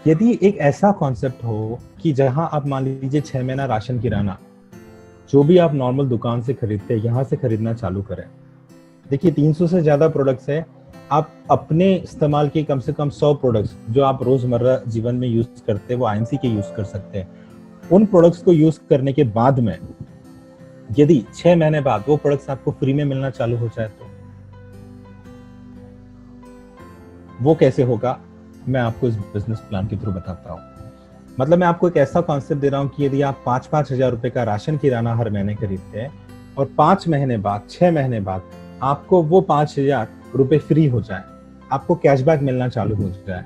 यदि एक ऐसा कॉन्सेप्ट हो कि जहां आप मान लीजिए 6 महीना राशन किराना जो भी आप नॉर्मल दुकान से खरीदते हैं यहाँ से खरीदना चालू करें। देखिए 300 से ज्यादा प्रोडक्ट्स है, आप अपने इस्तेमाल के कम से कम 100 प्रोडक्ट्स जो आप रोजमर्रा जीवन में यूज करते हैं वो आईएमसी के यूज कर सकते हैं। उन प्रोडक्ट्स को यूज करने के बाद में यदि 6 महीने बाद वो प्रोडक्ट्स आपको फ्री में मिलना चालू हो जाए तो वो कैसे होगा, मैं आपको इस बिजनेस प्लान के थ्रू बताता हूँ। मतलब मैं आपको एक ऐसा कॉन्सेप्ट दे रहा हूँ कि यदि आप 5-5 हजार रुपए का राशन किराना हर महीने खरीदते हैं और 5 महीने बाद 6 महीने बाद आपको वो 5,000 रुपए फ्री हो जाए, आपको कैशबैक मिलना चालू हो जाए,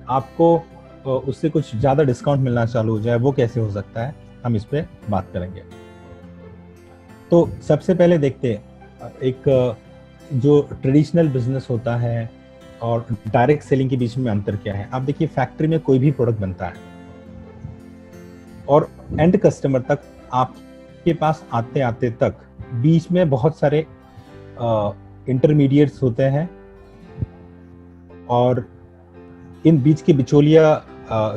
आपको उससे कुछ ज्यादा डिस्काउंट मिलना चालू हो जाए, वो कैसे हो सकता है, हम इस पे बात करेंगे। तो सबसे पहले देखते हैं एक जो ट्रेडिशनल बिजनेस होता है और डायरेक्ट सेलिंग के बीच में अंतर क्या है। आप देखिए फैक्ट्री में कोई भी प्रोडक्ट बनता है और एंड कस्टमर तक आपके पास आते आते तक बीच में बहुत सारे इंटरमीडिएट्स होते हैं और इन बीच के बिचौलिया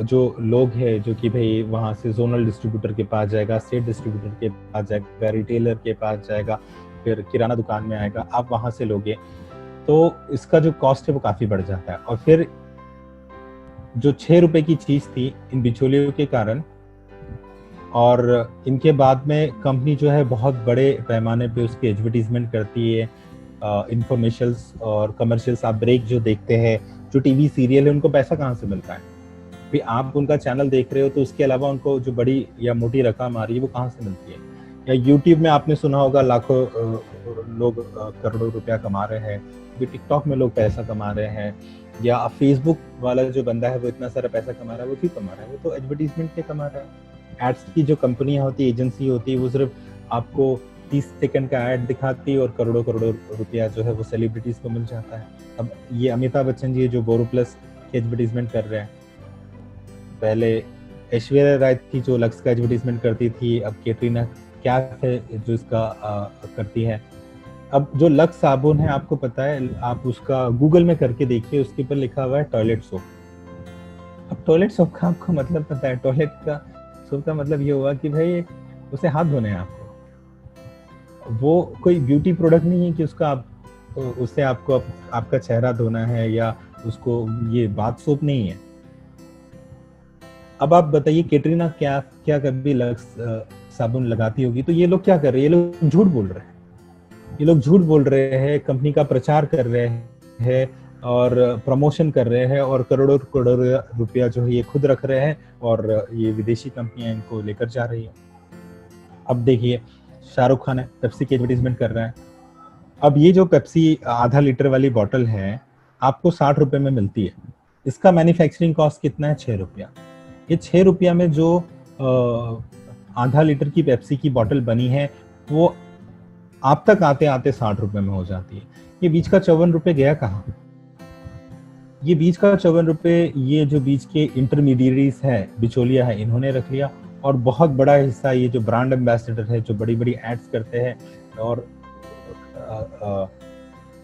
जो लोग हैं जो कि भाई वहां से जोनल डिस्ट्रीब्यूटर के पास जाएगा, स्टेट डिस्ट्रीब्यूटर के पास जाएगा, रिटेलर के पास जाएगा, फिर किराना दुकान में आएगा, आप वहां से लोगे तो इसका जो कॉस्ट है वो काफी बढ़ जाता है। और फिर जो 6 रुपए की चीज थी इन बिचौलियों के कारण और इनके बाद में कंपनी जो है बहुत बड़े पैमाने पे उसकी एडवर्टीजमेंट करती है, इंफॉर्मेशंस और कमर्शियल्स आप ब्रेक जो देखते हैं, जो टीवी सीरियल है, उनको पैसा कहाँ से मिलता है? भी आप उनका चैनल देख रहे हो तो उसके अलावा उनको जो बड़ी या मोटी रकम आ रही है वो कहाँ से मिलती है? या यूट्यूब में आपने सुना होगा लाखों लोग करोड़ों रुपया कमा रहे हैं, टिकटॉक में लोग पैसा कमा रहे हैं, या फेसबुक वाला जो बंदा है वो इतना सारा पैसा कमा रहा है, वो क्यों कमा रहा है? वो तो एडवर्टीजमेंट पे कमा रहा है। एड्स की जो कंपनियां होती है, एजेंसी होती है, वो सिर्फ आपको 30 सेकंड का ऐड दिखाती है और करोड़ों करोड़ों रुपया जो है वो सेलिब्रिटीज को मिल जाता है। अब ये अमिताभ बच्चन जी जो बोरो प्लस की एडवर्टीजमेंट कर रहे हैं, पहले ऐश्वर्या राय थी जो लक्स का एडवर्टीजमेंट करती थी, अब कैटरीना कैफ है जो इसका करती है। अब जो लक्स साबुन है आपको पता है, आप उसका गूगल में करके देखिए, उसके ऊपर लिखा हुआ है टॉयलेट सोप। अब टॉयलेट सोप का आपको मतलब पता है, टॉयलेट का सोप का मतलब ये हुआ कि भाई उसे हाथ धोने हैं आपको, वो कोई ब्यूटी प्रोडक्ट नहीं है कि उसका आप उससे आपको आपका चेहरा धोना है या उसको, ये बाथ सोप नहीं है। अब आप बताइए कैटरीना क्या कभी लक्स साबुन लगाती होगी? तो ये लोग क्या कर रहे हैं? ये लोग झूठ बोल रहे हैं, ये लोग झूठ बोल रहे हैं, कंपनी का प्रचार कर रहे हैं और प्रमोशन कर रहे हैं और करोड़ों करोड़ों रुपया जो है ये खुद रख रहे हैं और ये विदेशी कंपनियां इनको लेकर जा रही है। अब देखिए शाहरुख खान है, पेप्सी की एडवर्टीजमेंट कर रहा है। अब ये जो पेप्सी आधा लीटर वाली बॉटल है आपको 60 रुपए में मिलती है, इसका मैन्युफैक्चरिंग कॉस्ट कितना है? 6 रुपया। ये 6 रुपया में जो आधा लीटर की पेप्सी की बॉटल बनी है वो आप तक आते आते 60 रुपए में हो जाती है। ये बीच का 54 रुपए गया कहाँ? ये बीच का 54 रुपए ये जो बीच के इंटरमीडिएटरीज है, बिचौलिया है, इन्होंने रख लिया। और बहुत बड़ा हिस्सा ये जो ब्रांड एम्बेसडर है जो बड़ी बड़ी एड्स करते हैं, और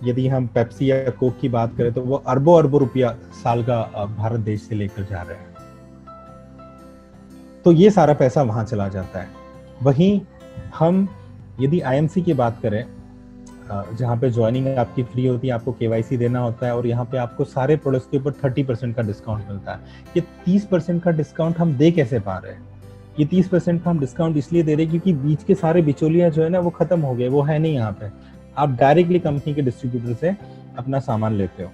यदि हम पेप्सी या कोक की बात करें तो वो अरबों अरबों रुपया साल का भारत देश से लेकर जा रहे हैं। तो ये सारा पैसा वहां चला जाता है। वहीं हम यदि आईएमसी की बात करें, जहाँ पे ज्वाइनिंग आपकी फ्री होती है, आपको केवाईसी देना होता है और यहाँ पे आपको सारे प्रोडक्ट्स के ऊपर 30% का डिस्काउंट मिलता है। ये 30% का डिस्काउंट हम दे कैसे पा रहे हैं? ये 30% का हम डिस्काउंट इसलिए दे रहे हैं क्योंकि बीच के सारे बिचौलिया जो है ना वो खत्म हो गए, वो है नहीं यहाँ पे। आप डायरेक्टली कंपनी के डिस्ट्रीब्यूटर से अपना सामान लेते हो।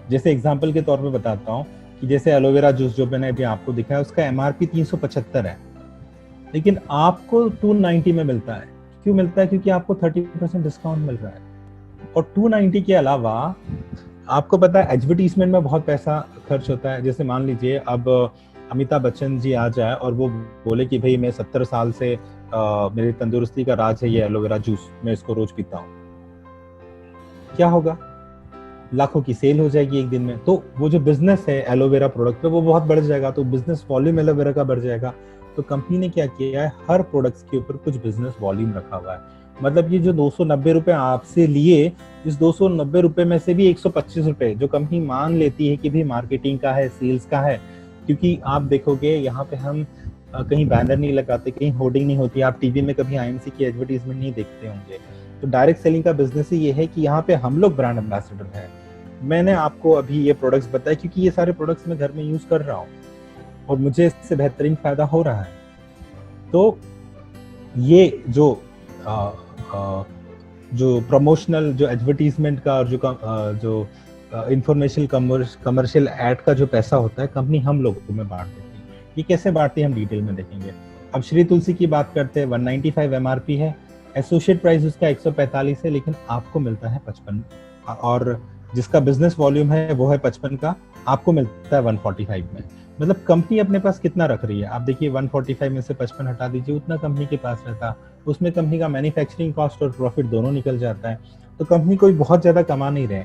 जैसे एग्जाम्पल के तौर पर बताता हूँ कि जैसे एलोवेरा जूस जो मैंने अभी आपको दिखाया, उसका एमआरपी 375 है, लेकिन आपको 290 में मिलता है। क्यों मिलता है? क्योंकि आपको 30% डिस्काउंट मिल रहा है। और 290 के अलावा आपको पता है एडवर्टीजमेंट में बहुत पैसा खर्च होता है। जैसे मान लीजिए अब अमिताभ बच्चन जी आ जाए और वो बोले कि भाई मैं 70 साल से मेरी तंदुरुस्ती का राज है ये एलोवेरा जूस, मैं इसको रोज पीता हूँ, क्या होगा? लाखों की सेल हो जाएगी एक दिन में। तो वो जो बिजनेस है एलोवेरा प्रोडक्ट का वो बहुत बढ़ जाएगा, तो बिजनेस वॉल्यूम एलोवेरा का बढ़ जाएगा। तो कंपनी ने क्या किया है, हर प्रोडक्ट्स के ऊपर कुछ बिजनेस वॉल्यूम रखा हुआ है। मतलब ये जो 290 रुपए आपसे लिए, इस 290 रुपए में से भी 125 रुपए जो कंपनी मान लेती है कि भी मार्केटिंग का है, सेल्स का है, क्योंकि आप देखोगे यहाँ पे हम कहीं बैनर नहीं लगाते, कहीं होर्डिंग नहीं होती, आप टीवी में कभी आईएमसी की एडवर्टीजमेंट नहीं देखते होंगे। तो डायरेक्ट सेलिंग का बिजनेस ही ये है कि यहाँ पे हम लोग ब्रांड एम्बेसडर हैं। मैंने आपको अभी ये प्रोडक्ट्स बताए क्योंकि ये सारे प्रोडक्ट्स मैं घर में यूज कर रहा हूँ और मुझे इससे बेहतरीन फायदा हो रहा है। तो ये जो जो प्रमोशनल, जो एडवर्टीजमेंट का और जो इंफॉर्मेशन कमर्शियल एड का जो पैसा होता है, कंपनी हम लोगों में बांट देती है। ये कैसे बांटती है हम डिटेल में देखेंगे। अब श्री तुलसी की बात करते हैं, 195 एमआरपी है, एसोसिएट प्राइस उसका 145 है, लेकिन आपको मिलता है 55, और जिसका बिजनेस वॉल्यूम है वो है 55 का, आपको मिलता है 145 में। मतलब कंपनी अपने पास कितना रख रही है, आप देखिए 145 में से 55 हटा दीजिए, उतना कंपनी के पास रहता, उसमें कंपनी का मैन्युफैक्चरिंग कॉस्ट और प्रॉफिट दोनों निकल जाता है। तो कंपनी कोई बहुत ज्यादा कमा नहीं रहे।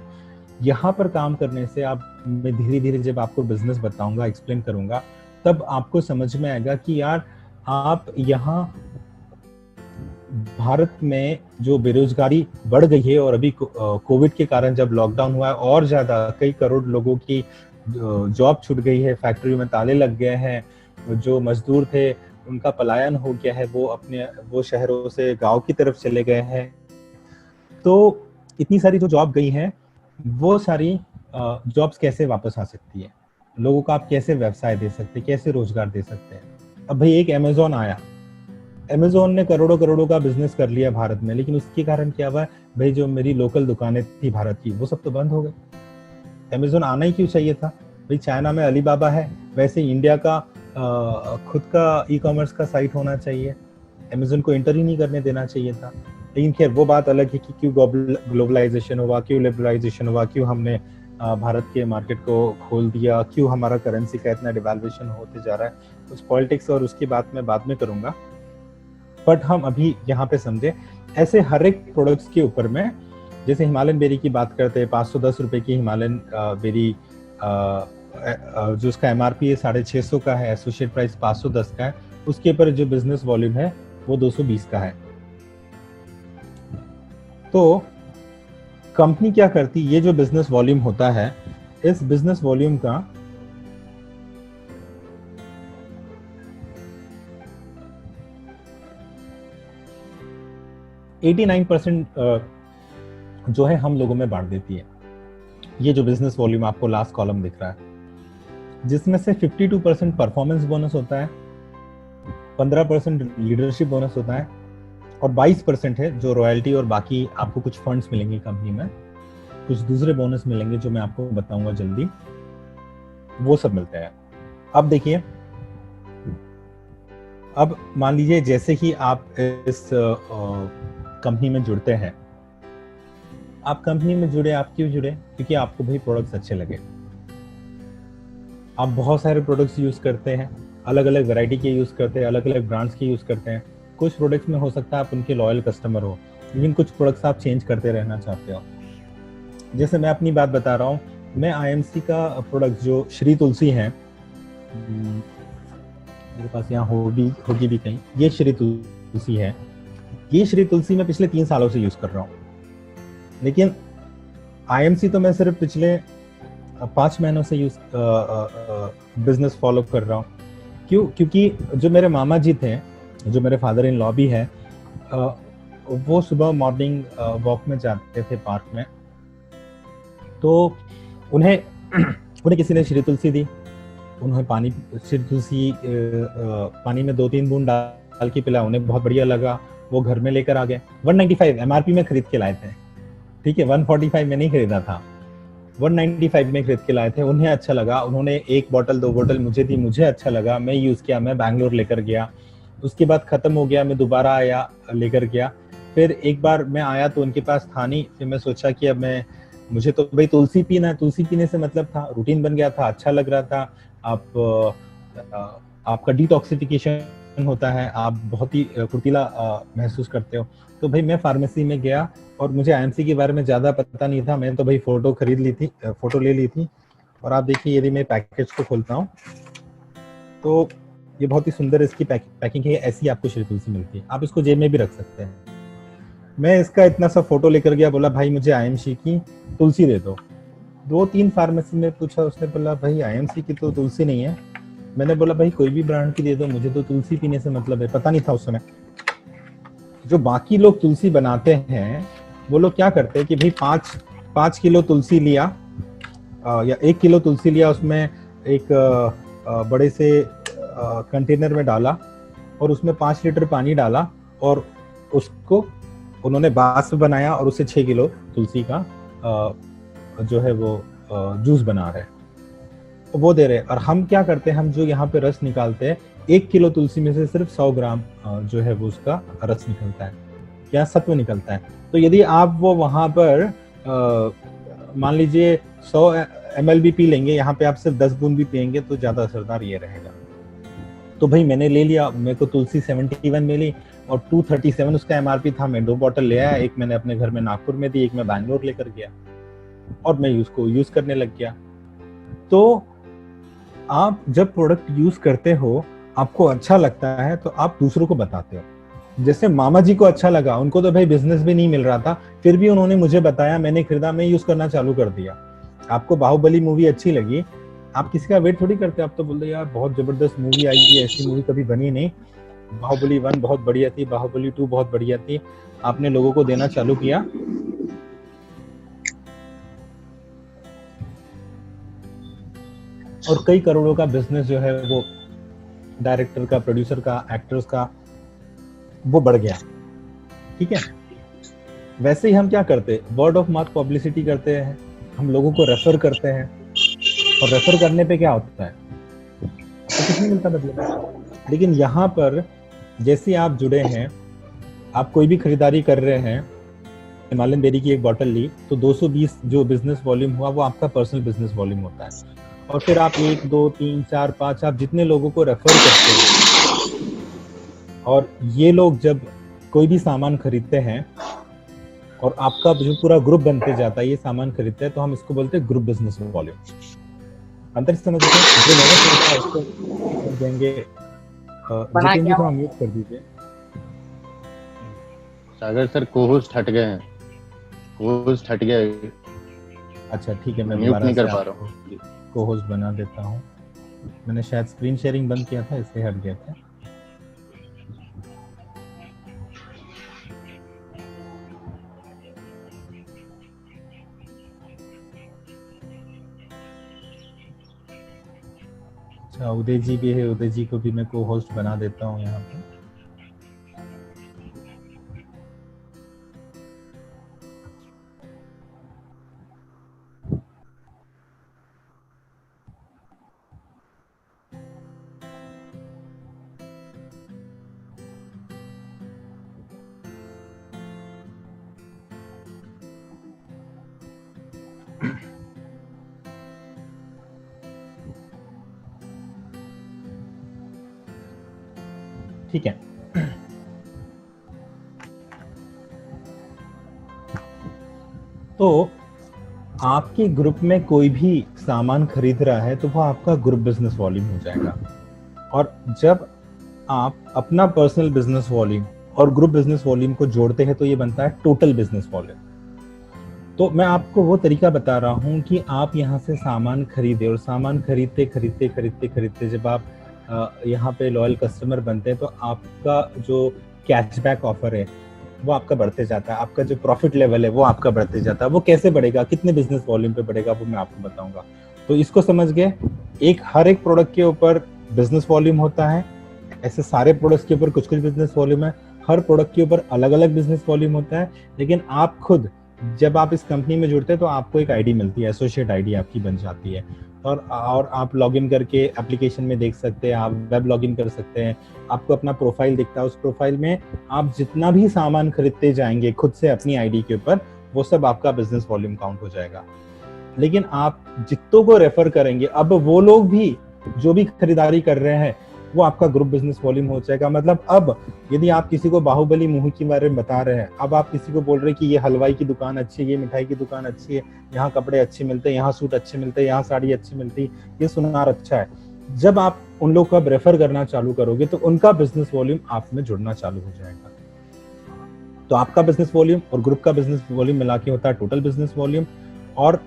यहाँ पर काम करने से आप, मैं धीरे धीरे जब आपको बिजनेस बताऊंगा, एक्सप्लेन करूंगा, तब आपको समझ में आएगा कि यार आप यहाँ भारत में जो बेरोजगारी बढ़ गई है, और अभी कोविड के कारण जब लॉकडाउन हुआ है और ज्यादा कई करोड़ लोगों की जॉब छूट गई है, फैक्ट्री में ताले लग गए हैं, जो मजदूर थे उनका पलायन हो गया है, वो शहरों से गांव की तरफ चले गए हैं। तो इतनी सारी जो जॉब गई हैं, वो सारी जॉब्स कैसे वापस आ सकती है, लोगों को आप कैसे व्यवसाय दे सकते हैं, कैसे रोजगार दे सकते हैं। अब भाई एक अमेजोन आया, अमेजोन ने करोड़ों करोड़ों का बिजनेस कर लिया भारत में, लेकिन उसके कारण क्या हुआ, भाई जो मेरी लोकल दुकानें थी भारत की, वो सब तो बंद हो गई। अमेजोन आना ही क्यों चाहिए था भाई, चाइना में अलीबाबा है, वैसे इंडिया का खुद का ई कॉमर्स का साइट होना चाहिए, अमेजोन को एंटर ही नहीं करने देना चाहिए था। लेकिन खैर वो बात अलग है कि क्यों ग्लोबलाइजेशन हुआ, क्यों लिबरलाइजेशन हुआ, क्यों हमने भारत के मार्केट को खोल दिया, क्यों हमारा करेंसी का इतना डिवैल्यूएशन होते जा रहा है। उस पॉलिटिक्स और उसकी बात मैं बाद में करूंगा, बट हम अभी यहाँ पे समझे ऐसे हर एक प्रोडक्ट्स के ऊपर में। जैसे हिमालयन बेरी की बात करते हैं, 510 रुपए की हिमालयन बेरी, जो उसका एमआरपी है 650 का है, एसोसिएट प्राइस 510 का है, उसके ऊपर जो बिजनेस वॉल्यूम है वो 220 का है। तो कंपनी क्या करती, ये जो बिजनेस वॉल्यूम होता है, इस बिजनेस वॉल्यूम का 89% जो है हम लोगों में बांट देती है। ये जो बिजनेस वॉल्यूम आपको लास्ट कॉलम दिख रहा है, जिसमें से 52% परफॉर्मेंस बोनस होता है, 15% लीडरशिप बोनस होता है, और 22% है जो रॉयल्टी और बाकी आपको कुछ फंड्स मिलेंगे कंपनी में, कुछ दूसरे बोनस मिलेंगे जो मैं आपको बताऊंगा जल्दी, वो सब मिलते हैं। अब देखिए, अब मान लीजिए जैसे ही आप इस कंपनी में जुड़ते हैं, आप कंपनी में जुड़े, आप क्यों जुड़े, क्योंकि आपको भाई प्रोडक्ट्स अच्छे लगे। आप बहुत सारे प्रोडक्ट्स यूज करते हैं, अलग अलग वैरायटी के यूज करते हैं, अलग अलग ब्रांड्स के यूज करते हैं। कुछ प्रोडक्ट्स में हो सकता है आप उनके लॉयल कस्टमर हो, लेकिन कुछ प्रोडक्ट्स आप चेंज करते रहना चाहते हो। जैसे मैं अपनी बात बता रहा हूँ, मैं आईएमसी का प्रोडक्ट जो श्री तुलसी है, मेरे पास यहाँ होगी भी कहीं, ये श्री तुलसी है, ये श्री तुलसी मैं पिछले 3 सालों से यूज कर रहा हूँ, लेकिन आईएमसी तो मैं सिर्फ पिछले 5 महीनों से यूज बिजनेस फॉलो कर रहा हूँ। क्यों? क्योंकि जो मेरे मामा जी थे, जो मेरे फादर इन लॉ भी है, वो सुबह मॉर्निंग वॉक में जाते थे पार्क में, तो उन्हें किसी ने श्री तुलसी दी, उन्हें श्री तुलसी पानी में 2-3 बूंद डाल के पिला, उन्हें बहुत बढ़िया लगा, वो घर में लेकर आ गए। 195 एमआरपी में खरीद के लाए थे, ठीक है, 145 में नहीं खरीदा था, 195 में खरीद के लाए थे। उन्हें अच्छा लगा, उन्होंने 1 बोतल 2 बोतल मुझे दी, मुझे अच्छा लगा, मैं यूज किया, मैं बैंगलोर लेकर गया, उसके बाद खत्म हो गया, मैं दोबारा आया लेकर गया, फिर एक बार मैं आया तो उनके पास था नहीं, फिर मैं सोचा कि अब मुझे तो भाई तुलसी पीना है, तुलसी पीने से मतलब था, रूटीन बन गया था, अच्छा लग रहा था। आपका डिटॉक्सिफिकेशन होता है, आप बहुत ही फुर्तीला महसूस करते हो। तो भाई मैं फार्मेसी में गया, और मुझे आईएमसी के बारे में ज्यादा पता नहीं था, मैंने तो भाई फोटो ले ली थी। और आप देखिए, यदि मैं पैकेज को खोलता हूँ तो ये बहुत ही सुंदर इसकी पैकिंग है, ऐसी आपको श्री तुलसी मिलती है, आप इसको जेब में भी रख सकते हैं। मैं इसका इतना सा फोटो लेकर गया, बोला भाई मुझे आईएमसी की तुलसी दे दो। 2-3 फार्मेसी में पूछा, उसने बोला भाई आईएमसी की तो तुलसी नहीं है। मैंने बोला भाई कोई भी ब्रांड की दे दो, मुझे तो तुलसी पीने से मतलब है। पता नहीं था उस समय। जो बाकी लोग तुलसी बनाते हैं वो लोग क्या करते हैं कि भाई 5 किलो तुलसी लिया, या 1 किलो तुलसी लिया, उसमें एक बड़े से कंटेनर में डाला और उसमें 5 लीटर पानी डाला और उसको उन्होंने बास में बनाया और उससे 6 किलो तुलसी का जो है वो जूस बना रहे हैं, तो वो दे रहे हैं। और हम क्या करते हैं, हम जो यहाँ पे रस निकालते हैं, 1 किलो तुलसी में से सिर्फ 100 ग्राम जो है वो उसका रस निकलता है या सत्व निकलता है। तो यदि आप वो वहां पर मान लीजिए 100 ml भी पी लेंगे, यहाँ पे आप सिर्फ 10 बूंद भी पियेंगे तो ज्यादा असरदार ये रहेगा। तो भाई मैंने ले लिया, मेरे को तुलसी 71 मिली और 237 उसका एमआरपी था। मैं 2 बॉटल ले आया, एक मैंने अपने घर में नागपुर में दी, एक मैं बैंगलोर लेकर गया और मैं उसको यूज करने लग गया। तो आप जब प्रोडक्ट यूज करते हो, आपको अच्छा लगता है तो आप दूसरों को बताते हो। जैसे मामा जी को अच्छा लगा, उनको तो भाई बिजनेस भी नहीं मिल रहा था, फिर भी उन्होंने मुझे बताया, मैंने खरीदा, मैं यूज करना चालू कर दिया। आपको बाहुबली मूवी अच्छी लगी, आप किसी का वेट थोड़ी करते, आप तो बोलते यार बहुत जबरदस्त मूवी आई है, ऐसी मूवी कभी बनी नहीं, बाहुबली 1 बहुत बढ़िया थी, बाहुबली 2 बहुत बढ़िया थी। आपने लोगों को देना चालू किया और कई करोड़ों का बिजनेस जो है वो डायरेक्टर का, प्रोड्यूसर का, एक्टर्स का वो बढ़ गया। ठीक है, वैसे ही हम क्या करते हैं, वर्ड ऑफ माउथ पब्लिसिटी करते हैं, हम लोगों को रेफर करते हैं और रेफर करने पे क्या होता है, तो कुछ नहीं मिलता मतलब। लेकिन यहाँ पर जैसे आप जुड़े हैं, आप कोई भी खरीदारी कर रहे हैं, हिमालयन डेयरी की एक बोतल ली तो 220 जो बिजनेस वॉल्यूम हुआ वो आपका पर्सनल बिजनेस वॉल्यूम होता है। और फिर आप 1, 2, 3, 4, 5 आप जितने लोगों को रेफर करते हैं, और ये लोग जब कोई भी सामान खरीदते हैं और आपका जो पूरा ग्रुप बनते जाता है, ये सामान खरीदते हैं, तो हम इसको बोलते हैं ग्रुप बिजनेस वॉल्यूम। अंतर समझ रहे हैं? जो मैंने सोचा उसको देंगे। जितेंद्र जी थोड़ा म्यूट कर दीजिए। सागर सर कोहोस्ट हट गए हैं, कोहोस्ट हट गए। अच्छा ठीक है, मैं म्यूट नहीं कर पा रहा हूँ, को होस्ट बना देता हूँ। मैंने शायद स्क्रीन शेयरिंग बंद किया था, इससे हट गया था। अच्छा उदय जी भी है, उदय जी को भी मैं को होस्ट बना देता हूँ यहाँ पे। ठीक है, तो आपके ग्रुप में कोई भी सामान खरीद रहा है तो वो आपका ग्रुप बिजनेस वॉल्यूम हो जाएगा। और जब आप अपना पर्सनल बिजनेस वॉल्यूम और ग्रुप बिजनेस वॉल्यूम को जोड़ते हैं तो ये बनता है टोटल बिजनेस वॉल्यूम। तो मैं आपको वो तरीका बता रहा हूँ कि आप यहाँ से सामान खरीदे, और सामान खरीदते खरीदते खरीदते खरीदते जब आप यहाँ पे लॉयल कस्टमर बनते हैं तो आपका जो कैशबैक ऑफर है वो आपका बढ़ते जाता है, आपका जो प्रॉफिट लेवल है वो आपका बढ़ते जाता है। वो कैसे बढ़ेगा, कितने बिजनेस वॉल्यूम पे बढ़ेगा, वो मैं आपको बताऊंगा। तो इसको समझ गए, हर एक प्रोडक्ट के ऊपर बिजनेस वॉल्यूम होता है, ऐसे सारे प्रोडक्ट्स के ऊपर कुछ कुछ बिजनेस वॉल्यूम है, हर प्रोडक्ट के ऊपर अलग अलग बिजनेस वॉल्यूम होता है। लेकिन आप खुद जब आप इस कंपनी में जुड़ते हैं तो आपको एक आईडी मिलती है, एसोसिएट आईडी आपकी बन जाती है, और आप लॉगिन करके एप्लीकेशन में देख सकते हैं, आप वेब लॉगिन कर सकते हैं, आपको अपना प्रोफाइल दिखता है, उस प्रोफाइल में आप जितना भी सामान खरीदते जाएंगे खुद से अपनी आईडी के ऊपर, वो सब आपका बिजनेस वॉल्यूम काउंट हो जाएगा। लेकिन आप जितनों को रेफर करेंगे, अब वो लोग भी जो भी खरीदारी कर रहे हैं वो आपका ग्रुप बिजनेस वॉल्यूम हो जाएगा। मतलब अब यदि आप किसी को बाहुबली मूवी के बारे में बता रहे हैं, अब आप किसी को बोल रहे हैं कि ये हलवाई की दुकान अच्छी है, ये मिठाई की दुकान अच्छी है, यहाँ कपड़े अच्छे मिलते हैं, यहाँ सूट अच्छे मिलते हैं, यहाँ साड़ी अच्छी मिलती है, ये सुनार अच्छा है, जब आप उन लोग को अब रेफर करना चालू करोगे तो उनका बिजनेस वॉल्यूम आप में जुड़ना चालू हो जाएगा। तो आपका बिजनेस वॉल्यूम और ग्रुप का बिजनेस वॉल्यूम मिला के होता है टोटल बिजनेस वॉल्यूम। और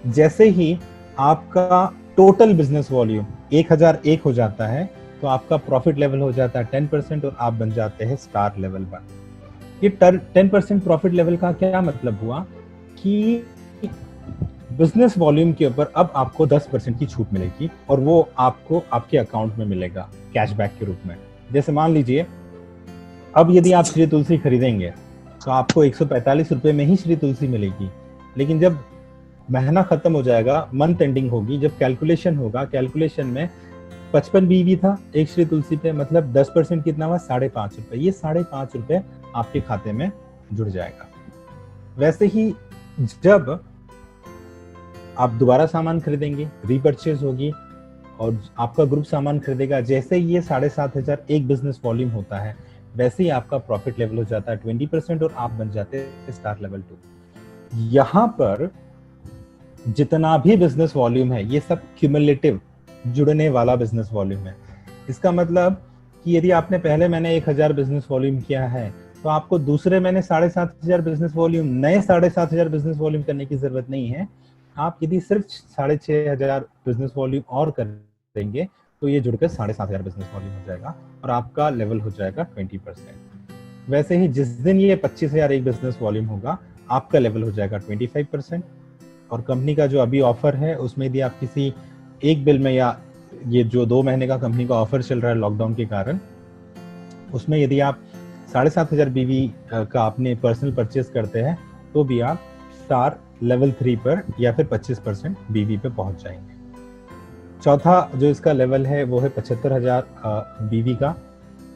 जैसे ही आपका टोटल बिजनेस वॉल्यूम 1001 हो जाता है तो आपका प्रॉफिट लेवल हो जाता है 10% और आप बन जाते हैं स्टार लेवल 1। ये 10% प्रॉफिट लेवल का क्या मतलब हुआ कि बिजनेस वॉल्यूम के ऊपर अब आपको 10% की छूट मिलेगी और वो आपको आपके अकाउंट में मिलेगा कैशबैक के रूप में। जैसे मान लीजिए अब यदि आप श्री तुलसी खरीदेंगे तो आपको 145 रुपए में ही श्री तुलसी मिलेगी, लेकिन जब महीना खत्म हो जाएगा, मंथ एंडिंग होगी, जब कैलकुलेशन होगा, कैलकुलेशन में 55 बीवी था एक श्री तुलसी पे, मतलब 10% कितना हुआ 5.5 रुपए। ये 5.5 रुपए आपके खाते में जुड़ जाएगा। वैसे ही जब आप दोबारा सामान खरीदेंगे, रीपरचेज होगी और आपका ग्रुप सामान खरीदेगा, जैसे ये 7,500 एक बिजनेस वॉल्यूम होता है वैसे ही आपका प्रॉफिट लेवल हो जाता है 20% और आप बन जाते हैं स्टार लेवल 2। यहाँ पर जितना भी बिजनेस वॉल्यूम है ये सब क्यूमुलेटिव जुड़ने वाला बिजनेस वॉल्यूम है। इसका मतलब कि यदि आपने पहले महीने 1,000 बिजनेस वॉल्यूम किया है तो आपको दूसरे महीने 7,500 बिजनेस वॉल्यूम, नए 7,500 बिजनेस वॉल्यूम करने की जरूरत नहीं है। आप यदि सिर्फ 6,500 बिजनेस वॉल्यूम और कर देंगे तो ये जुड़कर 7,500 बिजनेस वॉल्यूम हो जाएगा और आपका लेवल हो जाएगा 20%। वैसे ही जिस दिन ये 25,000 एक बिजनेस वॉल्यूम होगा आपका लेवल हो जाएगा 25%। और कंपनी का जो अभी ऑफर है उसमें यदि आप किसी एक बिल में, या ये जो 2 महीने का कंपनी का ऑफर चल रहा है लॉकडाउन के कारण, उसमें यदि आप 7,500 बीवी का आपने पर्सनल परचेज करते हैं तो भी आप स्टार लेवल 3 पर या फिर 25% बीवी पे पहुंच जाएंगे। चौथा जो इसका लेवल है वो है 75,000 बीवी का,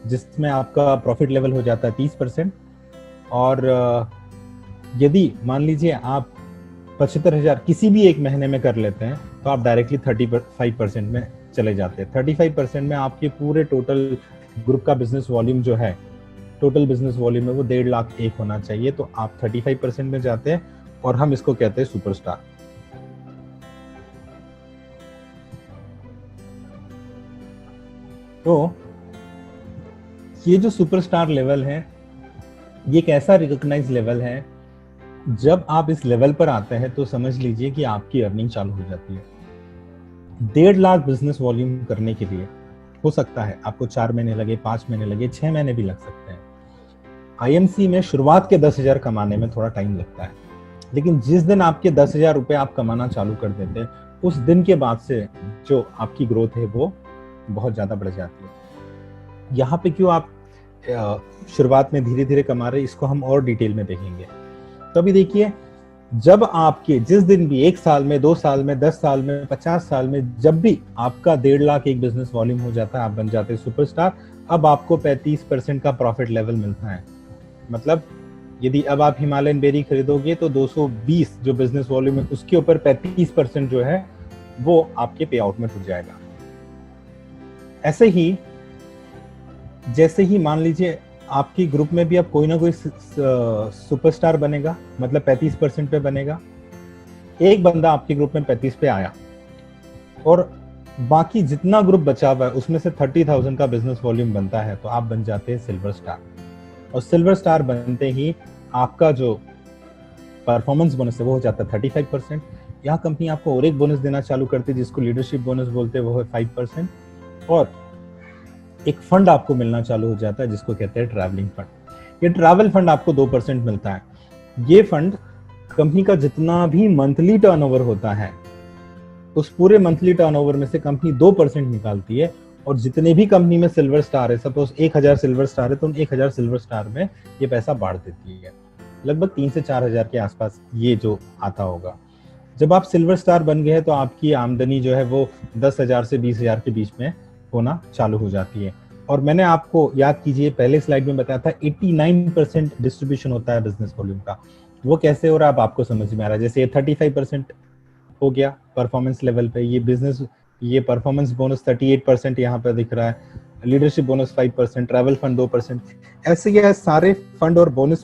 जिसमें आपका प्रॉफिट लेवल हो जाता है 30%। और यदि मान लीजिए आप 75,000 किसी भी एक महीने में कर लेते हैं तो आप डायरेक्टली 35% में चले जाते हैं। 35% में आपके पूरे टोटल ग्रुप का बिजनेस वॉल्यूम जो है, टोटल बिजनेस वॉल्यूम में वो 1.5 लाख एक होना चाहिए, तो आप 35% में जाते हैं और हम इसको कहते हैं सुपरस्टार। तो ये जो सुपरस्टार लेवल है ये एक ऐसा रिकॉग्नाइज लेवल है, जब आप इस लेवल पर आते हैं तो समझ लीजिए कि आपकी अर्निंग चालू हो जाती है। 1.5 लाख बिजनेस वॉल्यूम करने के लिए हो सकता है आपको 4 महीने लगे, 5 महीने लगे, 6 महीने भी लग सकते हैं। आईएमसी में शुरुआत के 10,000 कमाने में थोड़ा टाइम लगता है, लेकिन जिस दिन आपके 10,000 रुपए आप कमाना चालू कर देते हैं उस दिन के बाद से जो आपकी ग्रोथ है वो बहुत ज्यादा बढ़ जाती है। यहाँ पे क्यों आप शुरुआत में धीरे धीरे कमा रहे, इसको हम और डिटेल में देखेंगे। तो अभी देखिए, जब आपके जिस दिन भी 1 साल में, 2 साल में, 10 साल में, 50 साल में जब भी आपका 1.5 लाख एक बिजनेस वॉल्यूम हो जाता है, आप बन जाते हैं सुपरस्टार। अब आपको 35% का प्रॉफिट लेवल मिलता है। मतलब यदि अब आप हिमालयन बेरी खरीदोगे तो 220 जो बिजनेस वॉल्यूम है उसके ऊपर 35% जो है वो आपके पे आउट में जुड़ जाएगा। ऐसे ही जैसे ही मान लीजिए आपकी ग्रुप में भी अब कोई ना कोई सुपरस्टार बनेगा, मतलब 35% पे बनेगा। एक बंदा आपके ग्रुप में 35 पे आया और बाकी जितना ग्रुप बचा हुआ है उसमें से 30,000 का बिजनेस वॉल्यूम बनता है तो आप बन जाते हैं सिल्वर स्टार। और सिल्वर स्टार बनते ही आपका जो परफॉर्मेंस बोनस है वो हो जाता है 35%। यहाँ कंपनी आपको और एक बोनस देना चालू करती है जिसको लीडरशिप बोनस बोलते हैं, वो है 5%। और एक फंड आपको मिलना चालू हो जाता है जिसको कहते हैं ट्रैवलिंग फंड। ये ट्रैवल फंड आपको 2% मिलता है। ये फंड कंपनी का जितना भी मंथली टर्नओवर होता है उस पूरे मंथली टर्नओवर में से कंपनी 2% निकालती है, और जितने भी कंपनी में सिल्वर स्टार है, सपोज 1,000 सिल्वर स्टार है तो उन 1,000 सिल्वर स्टार में ये पैसा बांट देती है। लगभग 3 से 4,000 के आसपास ये जो आता होगा। जब आप सिल्वर स्टार बन गए हैं तो आपकी आमदनी जो है वो 10,000 से 20,000 के बीच में होना चालू हो जाती है। और मैंने आपको याद कीजिए पहले स्लाइड में बताया था 89% डिस्ट्रीब्यूशन होता है बिजनेस वॉल्यूम का। वो कैसे हो रहा है अब आपको समझ में आ रहा है। जैसे ये 35% हो गया परफॉर्मेंस लेवल पे, ये बिजनेस, ये परफॉर्मेंस बोनस 38% यहाँ पे दिख रहा है, लीडरशिप बोनस 5%, ट्रैवल फंड 2%, ऐसे ये सारे फंड और बोनस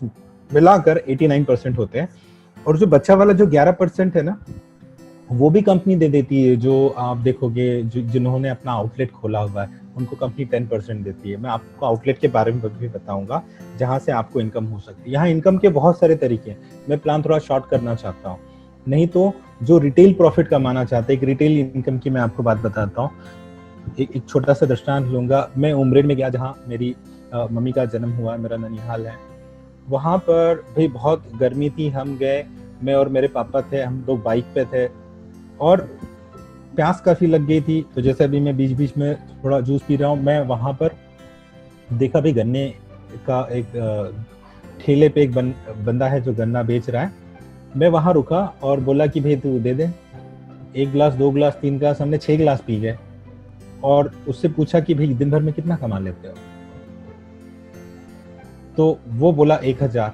मिलाकर 89% होते हैं। और जो बच्चा वाला जो 11% है ना, वो भी कंपनी दे देती है। जो आप देखोगे जिन्होंने अपना आउटलेट खोला हुआ है उनको कंपनी 10% देती है। मैं आपको आउटलेट के बारे में भी बताऊंगा जहां से आपको इनकम हो सकती है। यहाँ इनकम के बहुत सारे तरीके हैं, मैं प्लान थोड़ा शॉर्ट करना चाहता हूँ। नहीं तो जो रिटेल प्रॉफिट कमाना चाहते हैं, एक रिटेल इनकम की मैं आपको बात बताता हूँ। एक छोटा सा दृष्टांत लूंगा। मैं उमरेड में गया जहाँ मेरी मम्मी का जन्म हुआ, मेरा ननिहाल है। वहां पर भाई बहुत गर्मी थी, हम गए, मैं और मेरे पापा थे, हम लोग बाइक पे थे और प्यास काफी लग गई थी। तो जैसे अभी मैं बीच बीच में थोड़ा जूस पी रहा हूँ, मैं वहां पर देखा भाई गन्ने का एक ठेले पे एक बंदा है जो गन्ना बेच रहा है। मैं वहां रुका और बोला कि भाई तू दे दे, 1 गिलास 2 गिलास 3 गिलास, हमने 6 गिलास पी गए। और उससे पूछा कि भाई दिन भर में कितना कमा लेते हो, तो वो बोला 1000।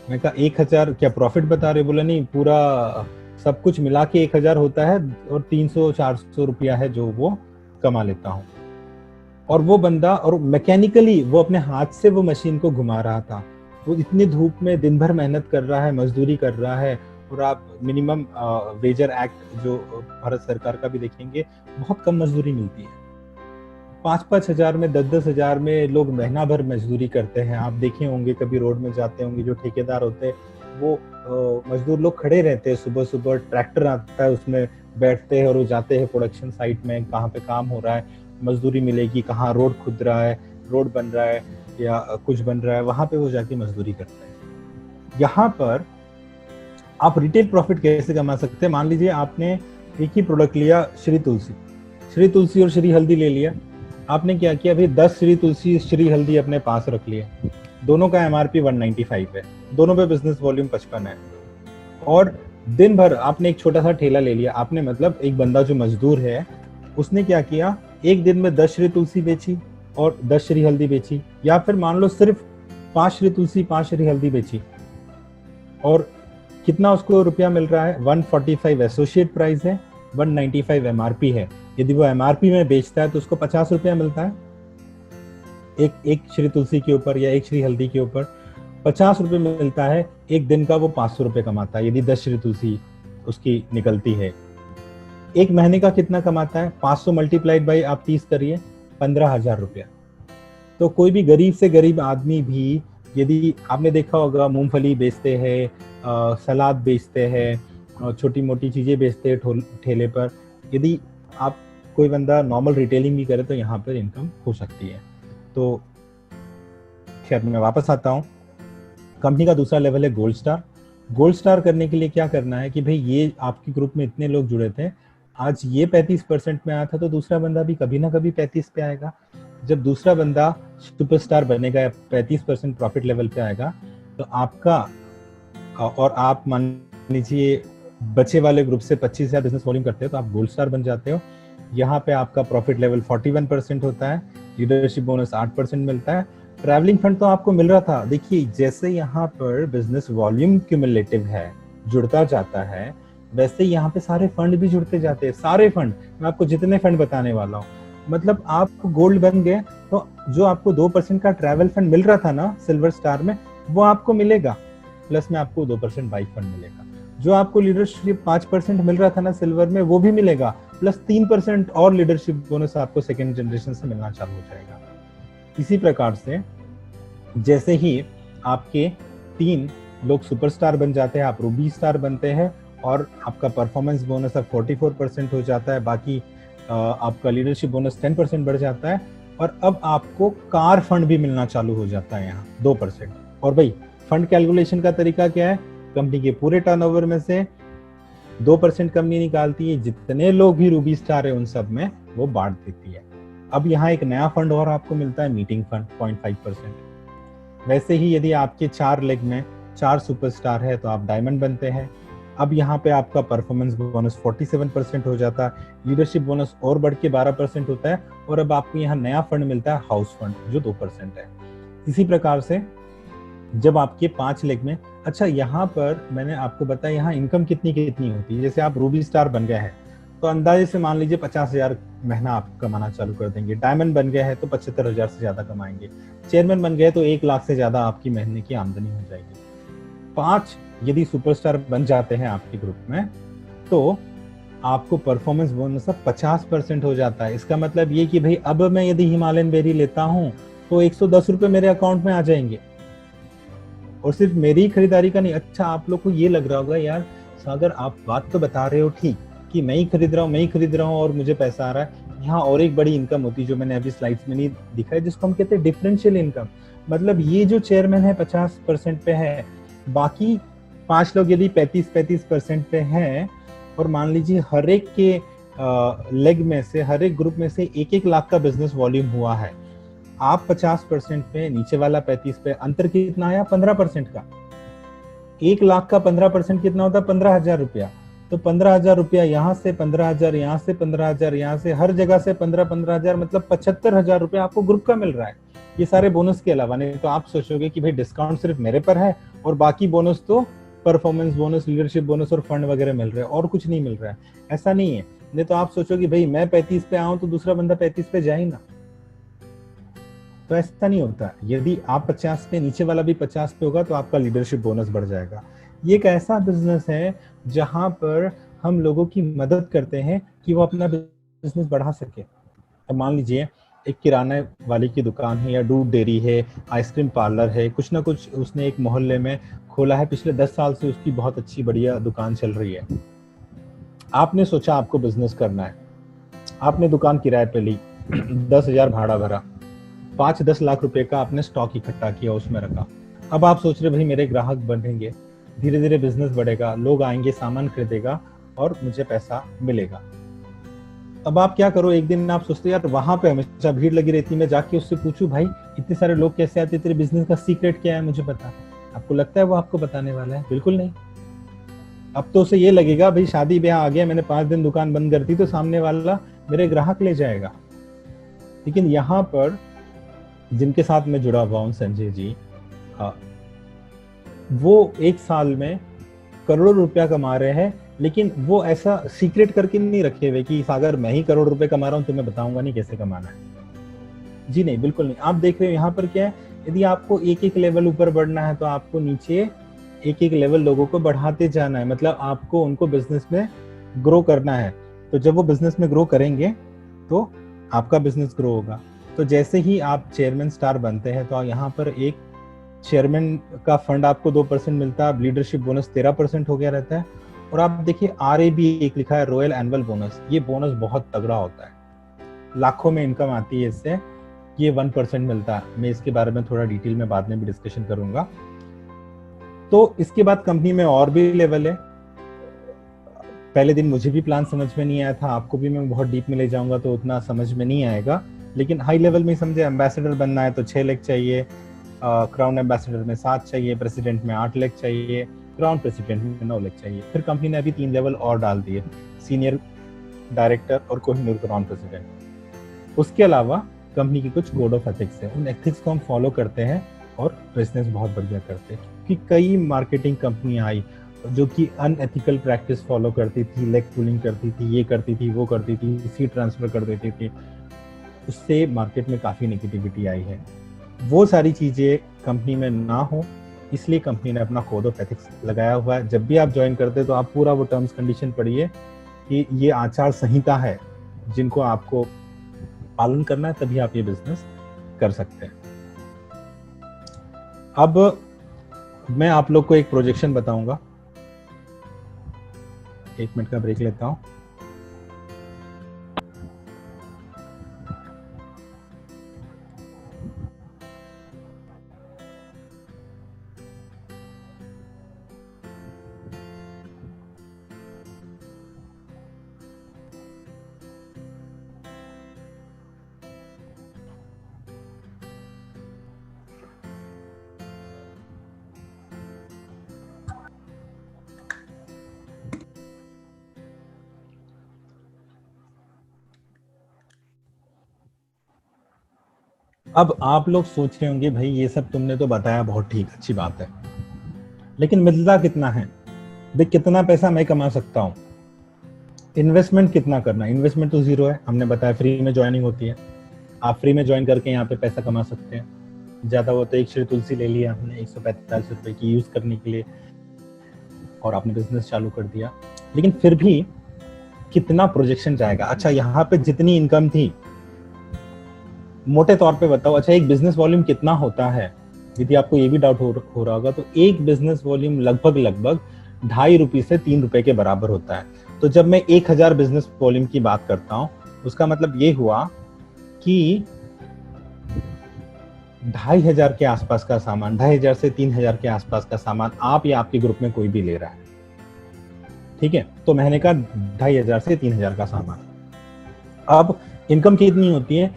मैं कहा 1000 क्या प्रॉफिट बता रहे? बोला नहीं, पूरा सब कुछ मिला के 1000 होता है और 300-400 रुपया है जो वो कमा लेता हूँ। और वो बंदा और मैकेनिकली वो अपने हाथ से वो मशीन को घुमा रहा था। वो इतनी धूप में दिन भर मेहनत कर रहा है, मजदूरी कर रहा है। और आप मिनिमम वेजर एक्ट जो भारत सरकार का भी देखेंगे, बहुत कम मजदूरी मिलती है। 5-5 हजार में, 10-10 हजार में लोग महीना भर मजदूरी करते हैं। आप देखे होंगे, कभी रोड में जाते होंगे, जो ठेकेदार होते हैं वो मजदूर लोग खड़े रहते हैं, सुबह सुबह ट्रैक्टर आता है, उसमें बैठते हैं और वो जाते हैं प्रोडक्शन साइट में, कहाँ पे काम हो रहा है, मजदूरी मिलेगी, कहाँ रोड खुद रहा है, रोड बन रहा है या कुछ बन रहा है, वहां पे वो जाके मजदूरी करते हैं। यहाँ पर आप रिटेल प्रॉफिट कैसे कमा सकते हैं? मान लीजिए आपने एक ही प्रोडक्ट लिया, श्री तुलसी और श्री हल्दी ले लिया। आपने क्या किया भाई, 10 श्री तुलसी श्री हल्दी अपने पास रख लिए। दोनों का MRP 195 है, दोनों पे बिजनेस वॉल्यूम 55 है। और दिन भर आपने एक छोटा सा ठेला ले लिया। आपने मतलब एक बंदा जो मजदूर है उसने क्या किया, एक दिन में 10 श्री तुलसी बेची और 10 श्री हल्दी बेची, या फिर मान लो सिर्फ 5 श्री तुलसी 5 श्री हल्दी बेची। और कितना उसको रुपया मिल रहा है? 145 एसोसिएट प्राइस है, 195 MRP है। यदि वो MRP में बेचता है तो उसको 50 रुपया मिलता है एक श्री तुलसी के ऊपर या एक श्री हल्दी के ऊपर 50 रुपये मिलता है। एक दिन का वो 500 रुपये कमाता है यदि 10 श्री तुलसी उसकी निकलती है। एक महीने का कितना कमाता है? 500 मल्टीप्लाइड बाई आप 30 करिए, 15,000 रुपया। तो कोई भी गरीब से गरीब आदमी भी, यदि आपने देखा होगा मूंगफली बेचते हैं, सलाद बेचते हैं, छोटी मोटी चीजें बेचते हैं ठेले पर, यदि आप कोई बंदा नॉर्मल रिटेलिंग भी करे तो यहाँ पर इनकम हो सकती है। तो खैर मैं वापस आता हूँ। कंपनी का दूसरा लेवल है गोल्ड स्टार। गोल्ड स्टार करने के लिए क्या करना है कि भाई ये आपके ग्रुप में इतने लोग जुड़े थे, आज ये 35% में आया था तो दूसरा बंदा भी कभी ना कभी 35 पे आएगा। जब दूसरा बंदा सुपरस्टार बनेगा या 35% प्रॉफिट लेवल पे आएगा तो आपका, और आप मान लीजिए बचे वाले ग्रुप से 25,000 बिजनेस वॉल्यूम करते हो तो आप गोल्ड स्टार बन जाते हो। यहाँ पे आपका प्रॉफिट लेवल 41% होता है, लीडरशिप बोनस 8% मिलता है। ट्रैवलिंग फंड तो आपको मिल रहा था। देखिए जैसे यहाँ पर बिजनेस वॉल्यूम क्यूमुलेटिव है, जुड़ता जाता है, वैसे यहाँ पे सारे फंड भी जुड़ते जाते हैं। सारे फंड, मैं आपको जितने फंड बताने वाला हूँ, मतलब आप गोल्ड बन गए तो जो आपको 2% का ट्रैवल फंड मिल रहा था ना सिल्वर स्टार में, वो आपको मिलेगा, प्लस में आपको 2% बाइक फंड मिलेगा। जो आपको लीडरशिप 5% मिल रहा था ना सिल्वर में, वो भी मिलेगा, प्लस 3% और लीडरशिप बोनस आपको सेकेंड जनरेशन से मिलना चालू हो जाएगा। इसी प्रकार से जैसे ही आपके 3 लोग सुपरस्टार बन जाते हैं, आप रूबी स्टार बनते हैं और आपका परफॉर्मेंस बोनस अब 44% हो जाता है, बाकी आपका लीडरशिप बोनस 10% बढ़ जाता है, और अब आपको कार फंड भी मिलना चालू हो जाता है यहाँ 2%। और भाई फंड कैलकुलेशन का तरीका क्या है? कंपनी के पूरे टर्नओवर में से 2% कंपनी निकालती है, जितने लोग भी रूबी स्टार है उन सब में वो बांट देती है। अब यहाँ एक नया फंड और आपको मिलता है, मीटिंग फंड 0.5%। वैसे ही यदि आपके 4 लेग में 4 सुपरस्टार है तो आप डायमंड बनते हैं। अब यहाँ पे आपका परफॉर्मेंस बोनस 47% हो जाता है, लीडरशिप बोनस और बढ़ के 12% होता है, और अब आपको यहाँ नया फंड मिलता है, हाउस फंड, जो 2% है। इसी प्रकार से जब आपके 5 लेग में, अच्छा यहाँ पर मैंने आपको बताया यहाँ इनकम कितनी होती है। जैसे आप रूबी स्टार बन गए हैं तो अंदाजे से मान लीजिए 50,000 महीना आप कमाना चालू कर देंगे। डायमंड बन गए हैं तो 75,000 से ज्यादा कमाएंगे। चेयरमैन बन गए तो 1 लाख से ज्यादा आपकी महीने की आमदनी हो जाएगी। 5 यदि सुपरस्टार बन जाते हैं आपके ग्रुप में तो आपको परफॉर्मेंस बोनस अब 50% हो जाता है। इसका मतलब ये कि भाई अब मैं यदि हिमालयन बेरी लेता हूँ तो 110 रुपए मेरे अकाउंट में आ जाएंगे, और सिर्फ मेरी खरीदारी का नहीं। अच्छा, आप लोग को ये लग रहा होगा यार सागर आप बात तो बता रहे हो ठीक कि मैं ही खरीद रहा हूँ और मुझे पैसा आ रहा है। यहाँ और एक बड़ी इनकम होती है जो मैंने अभी स्लाइड्स में नहीं दिखा है, जिसको हम कहते हैं डिफरेंशियल इनकम। मतलब ये जो चेयरमैन है 50% पे है, बाकी 5 लोग यदि 35% पे हैं, और मान लीजिए हर एक के लेग में से, हर एक ग्रुप में से 1-1 लाख का बिजनेस वॉल्यूम हुआ है, आप 50% पे, नीचे वाला 35 पे, अंतर कितना आया? 15% का। 1 लाख का 15% कितना होता है? 15,000 रुपया। तो 15,000 रुपया यहाँ से, 15,000 यहाँ से, 15,000 यहाँ से, हर जगह से 15,000 मतलब 75,000 रुपया आपको ग्रुप का मिल रहा है, ये सारे बोनस के अलावा। नहीं तो आप सोचोगे कि भाई डिस्काउंट सिर्फ मेरे पर है और बाकी बोनस तो परफॉर्मेंस बोनस, लीडरशिप बोनस और फंड वगैरह मिल रहे हैं और कुछ नहीं मिल रहा है। ऐसा नहीं है। नहीं तो आप सोचोगे भाई मैं 35 पे आऊं तो दूसरा बंदा 35 पे जाए ना, तो ऐसा नहीं होता। यदि आप 50 पे, नीचे वाला भी 50 पे होगा तो आपका लीडरशिप बोनस बढ़ जाएगा। ये एक ऐसा बिजनेस है जहां पर हम लोगों की मदद करते हैं कि वो अपना बिजनेस बढ़ा सके। अब मान लीजिए एक किराना वाले की दुकान है या दूध डेयरी है, आइसक्रीम पार्लर है, कुछ ना कुछ उसने एक मोहल्ले में खोला है, पिछले 10 साल से उसकी बहुत अच्छी बढ़िया दुकान चल रही है। आपने सोचा आपको बिजनेस करना है, आपने दुकान किराए पे ली, 10,000 भाड़ा भरा, 5-10 लाख रुपए का आपने स्टॉक इकट्ठा किया, उसमें रखा। अब आप सोच रहे भाई मेरे ग्राहक बढ़ेंगे, धीरे धीरे बिजनेस बढ़ेगा, लोग आएंगे, सामान खरीदेगा और मुझे पैसा मिलेगा। अब आप क्या करो, एक दिन आप सोचते यार वहां पे हमेशा भीड़ लगी रहती है, मैं जाके उससे पूछूं भाई इतने सारे लोग कैसे आते, तेरे बिजनेस का सीक्रेट क्या है मुझे बता। आपको लगता है वो आपको बताने वाला है? बिल्कुल नहीं। अब तो उसे ये लगेगा भाई शादी ब्याह आ गया, मैंने 5 दिन दुकान बंद कर दी तो सामने वाला मेरे ग्राहक ले जाएगा। लेकिन यहाँ पर जिनके साथ मैं जुड़ा हुआ हूँ, संजय जी, वो 1 साल में करोड़ों रुपया कमा रहे हैं, लेकिन वो ऐसा सीक्रेट करके नहीं रखे हुए कि सागर मैं ही करोड़ रुपए कमा रहा हूँ, तुम्हें बताऊंगा नहीं कैसे कमाना है। जी नहीं, बिल्कुल नहीं। आप देख रहे हो यहाँ पर क्या है, यदि आपको एक एक लेवल ऊपर बढ़ना है तो आपको नीचे एक एक लेवल लोगों को बढ़ाते जाना है। मतलब आपको उनको बिजनेस में ग्रो करना है। तो जब वो बिजनेस में ग्रो करेंगे तो आपका बिजनेस ग्रो होगा। तो जैसे ही आप चेयरमैन स्टार बनते हैं तो यहाँ पर एक चेयरमैन का फंड आपको 2% मिलता है, लीडरशिप बोनस 13% हो गया रहता है। और आप देखिए RAB एक लिखा है, रॉयल एनुअल बोनस। ये बोनस बहुत तगड़ा होता है, लाखों में इनकम आती है इससे। ये 1% मिलता है। मैं इसके बारे में थोड़ा डिटेल में बाद में भी डिस्कशन करूंगा। तो इसके बाद कंपनी में और भी लेवल है। पहले दिन मुझे भी प्लान समझ में नहीं आया था, आपको भी मैं बहुत डीप में ले जाऊंगा तो उतना समझ में नहीं आएगा, लेकिन हाई लेवल में समझे। एम्बेसडर बनना है तो 6 लाख चाहिए, क्राउन एम्बेसडर में 7 चाहिए, प्रेसिडेंट में 8 लाख चाहिए, क्राउन प्रेसिडेंट में 9 लाख चाहिए। फिर कंपनी ने अभी 3 लेवल और डाल दिए, सीनियर डायरेक्टर और कोहिनूर क्राउन प्रेसिडेंट। उसके अलावा कंपनी की कुछ कोड ऑफ एथिक्स है, उन एथिक्स को हम फॉलो करते हैं और बिजनेस बहुत बढ़िया करते हैं। कि कई मार्केटिंग कंपनियां आई जो कि अनएथिकल प्रैक्टिस फॉलो करती थी, लेग पुलिंग करती थी, ये करती थी, वो करती थी, सीट ट्रांसफर कर देती थी, उससे मार्केट में काफी नेगेटिविटी आई है। वो सारी चीजें कंपनी में ना हो, इसलिए कंपनी ने अपना कोड ऑफ एथिक्स लगाया हुआ है। जब भी आप ज्वाइन करते हैं तो आप पूरा वो टर्म्स कंडीशन पढ़िए कि ये आचार संहिता है जिनको आपको पालन करना है, तभी आप ये बिजनेस कर सकते हैं। अब मैं आप लोग को एक प्रोजेक्शन बताऊंगा। 1 मिनट का ब्रेक लेता हूं। अब आप लोग सोच रहे होंगे भाई ये सब तुमने तो बताया बहुत ठीक, अच्छी बात है, लेकिन मिलता कितना है? देख कितना पैसा मैं कमा सकता हूँ, इन्वेस्टमेंट कितना करना है? इन्वेस्टमेंट तो 0 है, हमने बताया फ्री में ज्वाइनिंग होती है। आप फ्री में ज्वाइन करके यहाँ पे पैसा कमा सकते हैं। ज्यादा वो तो एक श्री तुलसी ले लिया हमने 145 रुपए की यूज करने के लिए और आपने बिजनेस चालू कर दिया। लेकिन फिर भी कितना प्रोजेक्शन जाएगा। अच्छा, यहाँ पे जितनी इनकम थी, मोटे तौर पे बताओ, अच्छा एक बिजनेस वॉल्यूम कितना होता है, यदि आपको ये भी डाउट हो रहा होगा, तो एक बिजनेस वॉल्यूम लगभग 2.5 रुपए से 3 रुपए के बराबर होता है। तो जब मैं 1000 बिजनेस वॉल्यूम की बात करता हूँ, उसका मतलब ये हुआ कि 2500 के आसपास का सामान, 2500 से 3000 के आसपास का सामान आप या आपके ग्रुप में कोई भी ले रहा है, ठीक है। तो महीने का 2500 से 3000 का सामान। अब इनकम कितनी होती है,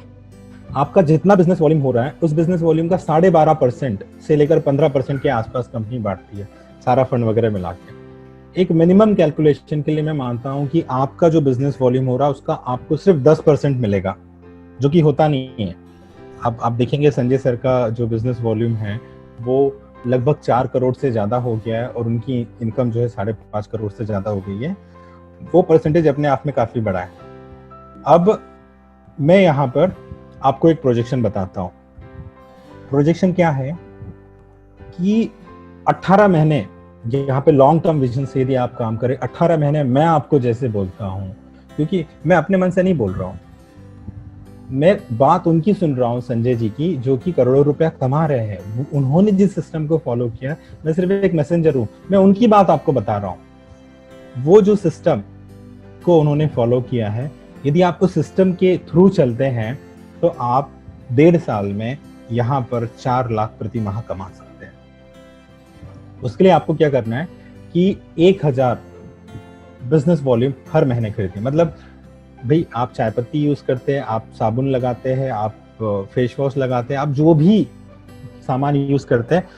आपका जितना बिजनेस वॉल्यूम हो रहा है उस बिजनेस वॉल्यूम का 12.5% से लेकर 15% के आसपास कंपनी बांटती है, सारा फंड वगैरह मिला के। एक मिनिमम कैलकुलेशन के लिए मैं मानता हूं कि आपका जो बिजनेस वॉल्यूम हो रहा है उसका आपको सिर्फ 10% मिलेगा, जो कि होता नहीं है। आप देखेंगे संजय सर का जो बिजनेस वॉल्यूम है वो लगभग 4 करोड़ से ज्यादा हो गया है और उनकी इनकम जो है 5.5 करोड़ से ज्यादा हो गई है। वो परसेंटेज अपने आप में काफी बड़ा है। अब मैं यहाँ पर आपको एक प्रोजेक्शन बताता हूँ। प्रोजेक्शन क्या है कि 18 महीने, यहाँ पे लॉन्ग टर्म विजन से यदि आप काम करें, 18 महीने मैं आपको जैसे बोलता हूँ, क्योंकि मैं अपने मन से नहीं बोल रहा हूँ, मैं बात उनकी सुन रहा हूँ संजय जी की, जो कि करोड़ों रुपया कमा रहे हैं। उन्होंने जिस सिस्टम को फॉलो किया, मैं सिर्फ एक मैसेंजर हूँ, मैं उनकी बात आपको बता रहा हूँ। वो जो सिस्टम को उन्होंने फॉलो किया है, यदि आप उस सिस्टम के थ्रू चलते हैं तो आप 1.5 साल में यहाँ पर 4 लाख प्रति माह कमा सकते हैं। उसके लिए आपको क्या करना है कि 1000 बिजनेस वॉल्यूम हर महीने खरीदें। मतलब भाई, आप चाय पत्ती यूज करते हैं, आप साबुन लगाते हैं, आप फेस वॉश लगाते हैं, आप जो भी सामान यूज करते हैं,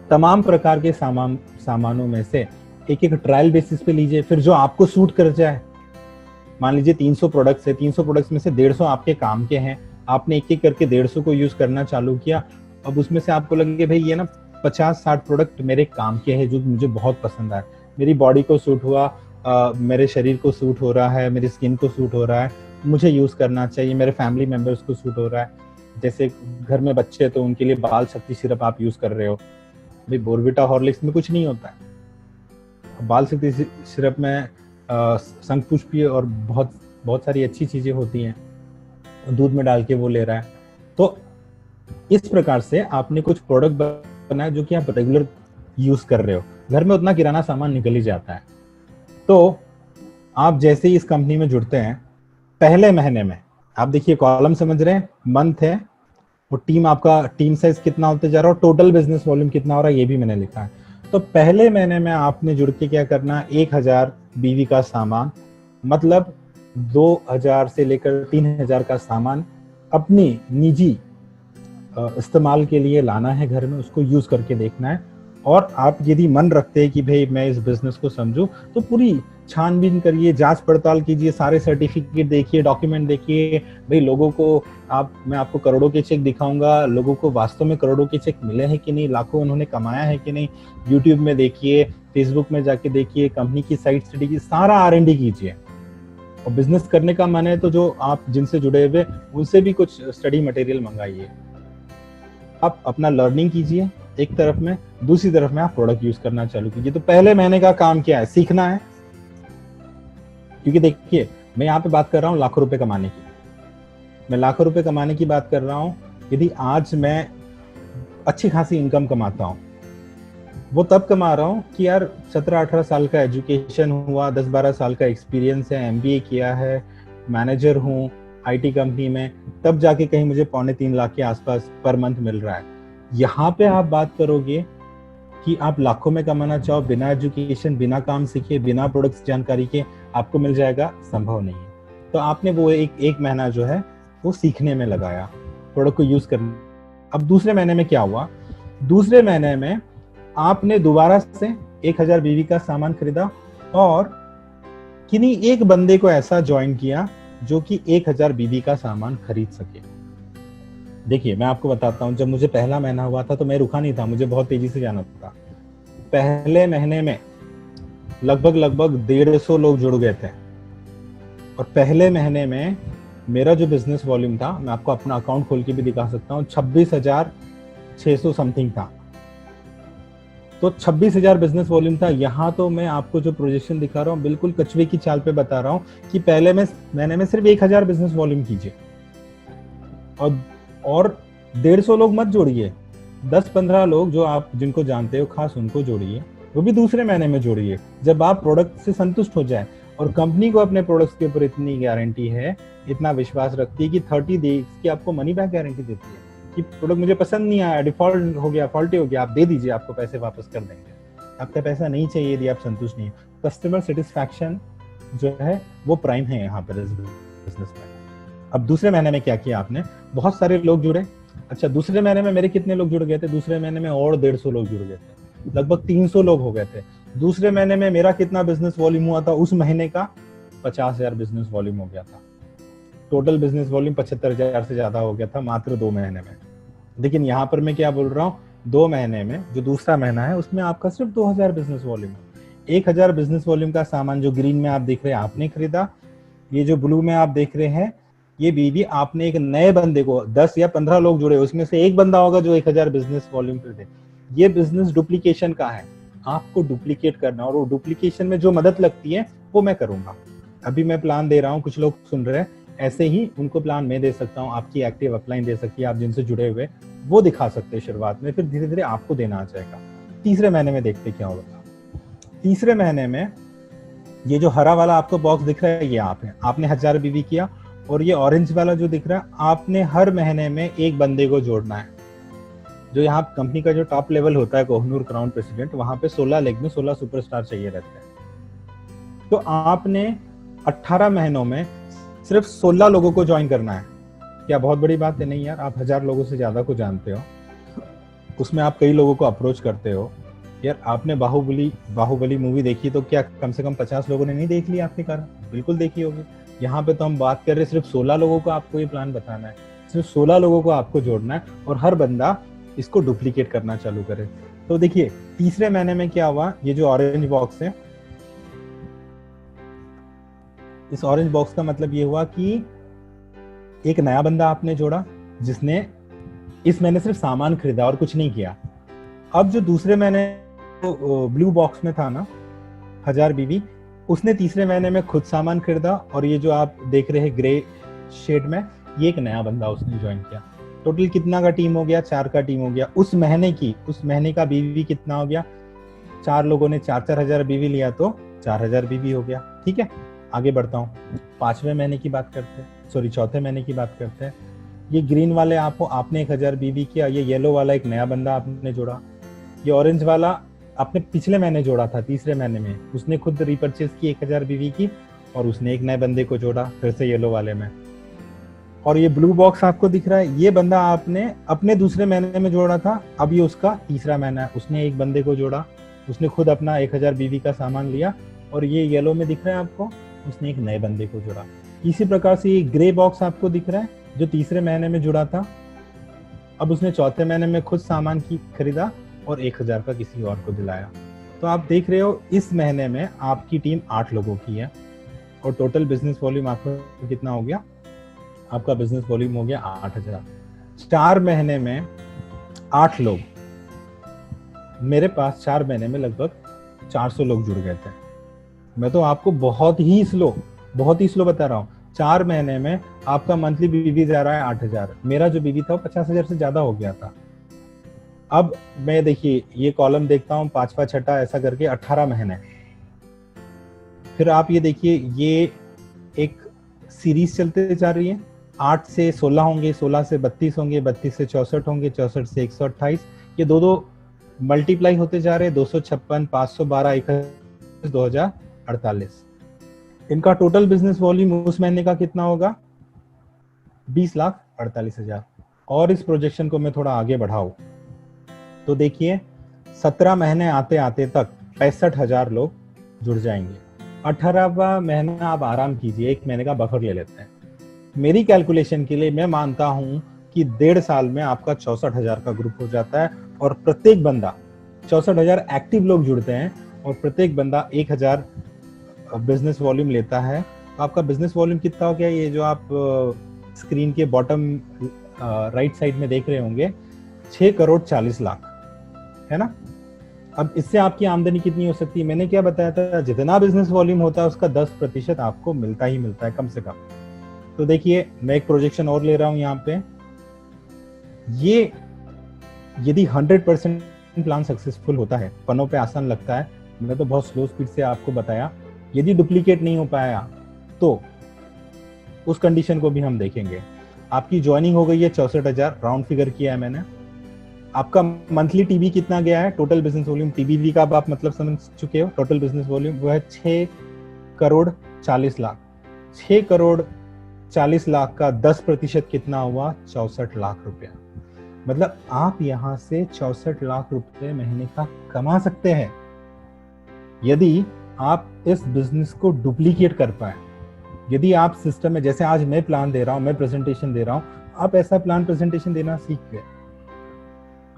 तमाम प्रकार के सामानों में से एक ट्रायल बेसिस पे लीजिए, फिर जो आपको सूट कर जाए। मान लीजिए 300 प्रोडक्ट्स है, 300 प्रोडक्ट्स में से 150 आपके काम के हैं, आपने एक करके 150 को यूज करना चालू किया। अब उसमें से आपको लगे भाई ये ना 50-60 प्रोडक्ट मेरे काम के हैं जो मुझे बहुत पसंद आए, मेरी बॉडी को सूट हुआ, मेरे शरीर को सूट हो रहा है, मेरी स्किन को सूट हो रहा है, मुझे यूज करना चाहिए, मेरे फैमिली मेंबर्स को सूट हो रहा है। जैसे घर में बच्चे हैं तो उनके लिए बाल शक्ति सिरप आप यूज कर रहे हो, भाई बोर्नविटा हॉर्लिक्स में कुछ नहीं होता है, बाल शक्ति सिरप में शंखपुष्पी और बहुत सारी अच्छी चीजें होती हैं, दूध में डाल के वो ले रहा है। तो इस प्रकार से आपने कुछ प्रोडक्ट बनाया जो कि आप रेगुलर यूज कर रहे हो, घर में उतना किराना सामान निकल ही जाता है। तो आप जैसे ही इस कंपनी में जुड़ते हैं, पहले महीने में आप देखिए कॉलम समझ रहे हैं, मंथ है, वो टीम, आपका टीम साइज कितना होते जा रहा है और टोटल बिजनेस वॉल्यूम कितना हो रहा है ये भी मैंने लिखा है। तो पहले महीने में आपने जुड़ के क्या करना, 1000 बीवी का सामान, मतलब 2000 से लेकर 3000 का सामान अपनी निजी इस्तेमाल के लिए लाना है घर में, उसको यूज करके देखना है। और आप यदि मन रखते हैं कि भाई मैं इस बिजनेस को समझूं, तो पूरी छानबीन करिए, जांच पड़ताल कीजिए, सारे सर्टिफिकेट देखिए, डॉक्यूमेंट देखिए। भाई लोगों को मैं आपको करोड़ों के चेक दिखाऊंगा, लोगों को वास्तव में करोड़ों के चेक मिले हैं कि नहीं, लाखों उन्होंने कमाया है कि नहीं। यूट्यूब में देखिए, फेसबुक में जाके देखिए, कंपनी की साइट स्टडी की, सारा R&D कीजिए। और बिजनेस करने का मन है तो जो आप जिनसे जुड़े हुए उनसे भी कुछ स्टडी मटेरियल मंगाइए। आप अपना लर्निंग कीजिए एक तरफ में, दूसरी तरफ में आप प्रोडक्ट यूज करना चालू कीजिए। तो पहले महीने का काम क्या है, सीखना है। क्योंकि देखिए मैं यहाँ पे बात कर रहा हूँ लाखों रुपए कमाने की, मैं लाखों रुपए कमाने की बात कर रहा हूँ। यदि आज मैं अच्छी खासी इनकम कमाता हूँ, वो तब कमा रहा हूँ कि यार 17-18 साल का एजुकेशन हुआ, 10-12 साल का एक्सपीरियंस है, MBA किया है, मैनेजर हूँ IT कंपनी में, तब जाके कहीं मुझे 2.25 लाख के आसपास पर मंथ मिल रहा है। यहाँ पे आप बात करोगे कि आप लाखों में कमाना चाहो, बिना एजुकेशन, बिना काम सीखे, बिना प्रोडक्ट्स जानकारी के आपको मिल जाएगा, संभव नहीं है। तो आपने वो एक महीना जो है वो सीखने में लगाया, प्रोडक्ट को यूज करने। अब दूसरे महीने में क्या हुआ, दूसरे महीने में आपने दोबारा से 1000 बीवी का सामान खरीदा और किन्हीं एक बंदे को ऐसा ज्वाइन किया जो कि 1000 बीवी का सामान खरीद सके। देखिए मैं आपको बताता हूँ, जब मुझे पहला महीना हुआ था तो मैं रुका नहीं था, मुझे बहुत तेजी से जाना था। पहले महीने में लगभग 150 लोग जुड़ गए थे और पहले महीने में मेरा जो बिजनेस वॉल्यूम था, मैं आपको अपना अकाउंट खोल के भी दिखा सकता हूँ, 26,600 समथिंग था। तो 26,000 बिजनेस वॉल्यूम था। यहाँ तो मैं आपको जो प्रोजेक्शन दिखा रहा हूँ बिल्कुल कछुए की चाल पे बता रहा हूँ कि पहले महीने में सिर्फ 1,000 बिजनेस वॉल्यूम कीजिए, और 150 लोग मत जोड़िए, 10-15 लोग जो आप जिनको जानते हो खास उनको जोड़िए, वो भी दूसरे महीने में जोड़िए जब आप प्रोडक्ट से संतुष्ट हो जाए। और कंपनी को अपने प्रोडक्ट्स के ऊपर इतनी गारंटी है, इतना विश्वास रखती है कि 30 डेज की आपको मनी बैक गारंटी देती है कि प्रोडक्ट मुझे पसंद नहीं आया, डिफॉल्ट हो गया, फॉल्टी हो गया, आप दे दीजिए, आपको पैसे वापस कर देंगे, आपका पैसा नहीं चाहिए यदि आप संतुष्ट नहीं हो। कस्टमर सेटिस्फैक्शन जो है वो प्राइम है यहाँ पर इस बिजनेस में। अब दूसरे महीने में क्या किया आपने, बहुत सारे लोग जुड़े। अच्छा, दूसरे महीने में मेरे कितने लोग जुड़ गए थे, दूसरे महीने में और 150 लोग जुड़ गए थे, लगभग 300 लोग हो गए थे। दूसरे महीने में मेरा कितना बिजनेस वॉल्यूम हुआ था उस महीने का, 50,000 बिजनेस वॉल्यूम हो गया था। टोटल बिजनेस वॉल्यूम 75,000 से ज्यादा हो गया था मात्र 2 महीने में। लेकिन यहाँ पर मैं क्या बोल रहा हूँ, 2 महीने में जो दूसरा महीना है उसमें आपका सिर्फ 2,000 बिजनेस वॉल्यूम, 1,000 बिजनेस वॉल्यूम का सामान जो ग्रीन में आप देख रहे हैं आपने खरीदा, ये जो ब्लू में आप देख रहे हैं ये बीवी आपने एक नए बंदे को, 10 या 15 लोग जुड़े, उसमें से एक बंदा होगा जो 1,000 बिजनेस वॉल्यूम पे दे। ये बिजनेस डुप्लीकेशन का है, आपको डुप्लीकेट करना, और वो डुप्लीकेशन में जो मदद लगती है वो मैं करूंगा। अभी मैं प्लान दे रहा हूँ, कुछ लोग सुन रहे हैं, ऐसे ही उनको प्लान मैं दे सकता हूँ, आपकी एक्टिव अपलाइन दे सकती है, आप जिनसे जुड़े हुए वो दिखा सकते हैं शुरुआत में, फिर धीरे धीरे आपको देना आ जाएगा। तीसरे महीने में देखते क्या होगा। तीसरे महीने में ये जो हरा वाला आपको बॉक्स दिख रहा है ये आपने 1000 बीवी किया, और ये ऑरेंज वाला जो दिख रहा है आपने हर महीने में एक बंदे को जोड़ना है। जो यहाँ कंपनी का जो टॉप लेवल होता है कोहिनूर क्राउन प्रेसिडेंट, वहां पे 16 लेग में 16 सुपरस्टार चाहिए रहते हैं। तो आपने 18 महीनों में सिर्फ 16 लोगों को ज्वाइन करना है। क्या बहुत बड़ी बात है? नहीं यार, आप 1000 लोगों से ज्यादा को जानते हो, उसमें आप कई लोगों को अप्रोच करते हो। यार आपने बाहुबली मूवी देखी तो क्या कम से कम 50 लोगों ने नहीं देख ली आपके कारण? बिल्कुल देखी होगी। यहाँ पे तो हम बात कर रहे हैं सिर्फ 16 लोगों को आपको ये प्लान बताना है, सिर्फ 16 लोगों को आपको जोड़ना है, और हर बंदा इसको डुप्लीकेट करना चालू करे। तो देखिए तीसरे महीने में क्या हुआ, ये जो ऑरेंज बॉक्स है, इस ऑरेंज बॉक्स का मतलब ये हुआ कि एक नया बंदा आपने जोड़ा जिसने इस महीने सिर्फ सामान खरीदा और कुछ नहीं किया। अब जो दूसरे महीने ब्लू बॉक्स में था ना 1000 बीवी, उसने तीसरे महीने में खुद सामान खरीदा, और ये जो आप देख रहे हैं ग्रे शेड में, ये एक नया बंदा उसने ज्वाइन किया। टोटल कितना का टीम हो गया? 4 का टीम हो गया। उस महीने का बीवी कितना हो गया? 4 लोगों ने 4-4 हजार बीवी लिया तो 4,000 बीवी हो गया। ठीक है, आगे बढ़ता हूँ। 5वें महीने की बात करते हैं, सॉरी 4थे महीने की बात करते हैं। ये ग्रीन वाले आपने 1000 बीवी किया, ये येलो वाला एक नया बंदा आपने जोड़ा, ये ऑरेंज वाला आपने पिछले महीने जोड़ा था तीसरे महीने में, उसने खुद रिपर्चेस की 1000 बीवी की, और उसने एक नए बंदे को जोड़ा फिर से येलो वाले में। और ये ब्लू बॉक्स आपको दिख रहा है, ये बंदा आपने अपने दूसरे महीने में जोड़ा था, अब ये उसका तीसरा महीना है, उसने एक बंदे को जोड़ा, उसने खुद अपना 1000 बीवी का सामान लिया, और ये येलो में दिख रहा है आपको, उसने एक नए बंदे को जोड़ा। इसी प्रकार से ये ग्रे बॉक्स आपको दिख रहा है जो तीसरे महीने में जुड़ा था, अब उसने चौथे महीने में खुद सामान की खरीदा और 1000 का किसी और को दिलाया। तो आप देख रहे हो इस महीने में आपकी टीम 8 लोगों की है, और टोटल बिजनेस वॉल्यूम आपका कितना हो गया? आपका बिजनेस वॉल्यूम हो गया 8000। 4 महीने में 8 लोग, मेरे पास 4 महीने में लगभग 400 लोग जुड़ गए थे। मैं तो आपको बहुत ही स्लो बता रहा हूँ। 4 महीने में आपका मंथली बीवी जा रहा है 8000, मेरा जो बीवी था वो 50,000 से ज्यादा हो गया था। अब मैं देखिए ये कॉलम देखता हूँ, 5वां 6ठा ऐसा करके 18 महीने। फिर आप ये देखिए ये एक सीरीज चलते जा रही है, 8 से 16 होंगे, 16 से 32 होंगे, 32 से 64 होंगे, 64 से 128, ये दो मल्टीप्लाई होते जा रहे हैं, 256, 512, 2048। इनका टोटल बिजनेस वॉल्यूम उस महीने का कितना होगा? 20,48,000। और इस प्रोजेक्शन को मैं थोड़ा आगे बढ़ाऊं तो देखिए 17 महीने आते आते तक 65,000 लोग जुड़ जाएंगे। 18वां महीना आप आराम कीजिए, 1 महीने का बफर ले लेते हैं। मेरी कैलकुलेशन के लिए मैं मानता हूं कि 1.5 साल में आपका 64,000 का ग्रुप हो जाता है, और प्रत्येक बंदा 64,000 एक्टिव लोग जुड़ते हैं, और प्रत्येक बंदा 1000 बिजनेस वॉल्यूम लेता है। तो आपका बिजनेस वॉल्यूम कितना हो गया? ये जो आप स्क्रीन के बॉटम राइट साइड में देख रहे होंगे, 6 करोड़ 40 लाख, है ना? अब इससे आपकी आमदनी कितनी हो सकती है? मैंने क्या बताया था, जितना बिजनेस वॉल्यूम होता है उसका 10% आपको मिलता ही मिलता है कम से कम। तो देखिए मैं एक प्रोजेक्शन और ले रहा हूं यहाँ पे। ये यदि 100% प्लान सक्सेसफुल होता है, पनों पे आसान लगता है, मैंने तो बहुत स्लो स्पीड से आपको बताया, यदि डुप्लीकेट नहीं हो पाया तो उस कंडीशन को भी हम देखेंगे। आपकी ज्वाइनिंग हो गई है 64,000, राउंड फिगर किया है मैंने। आपका मंथली टीवी कितना गया है, टोटल बिजनेस वॉल्यूम, टीबीवी का आप मतलब समझ चुके हो, टोटल बिजनेस वॉल्यूम वो है 6 करोड़ 40 लाख। 6 करोड़ 40 लाख का 10% कितना हुआ, 64 लाख रुपया। मतलब आप यहां से 64 लाख रुपए महीने का कमा सकते हैं यदि आप इस बिजनेस को डुप्लीकेट कर पाए। यदि आप सिस्टम में, जैसे आज मैं प्लान दे रहा हूं, मैं प्रेजेंटेशन दे रहा हूं, आप ऐसा प्लान प्रेजेंटेशन देना सीख गए,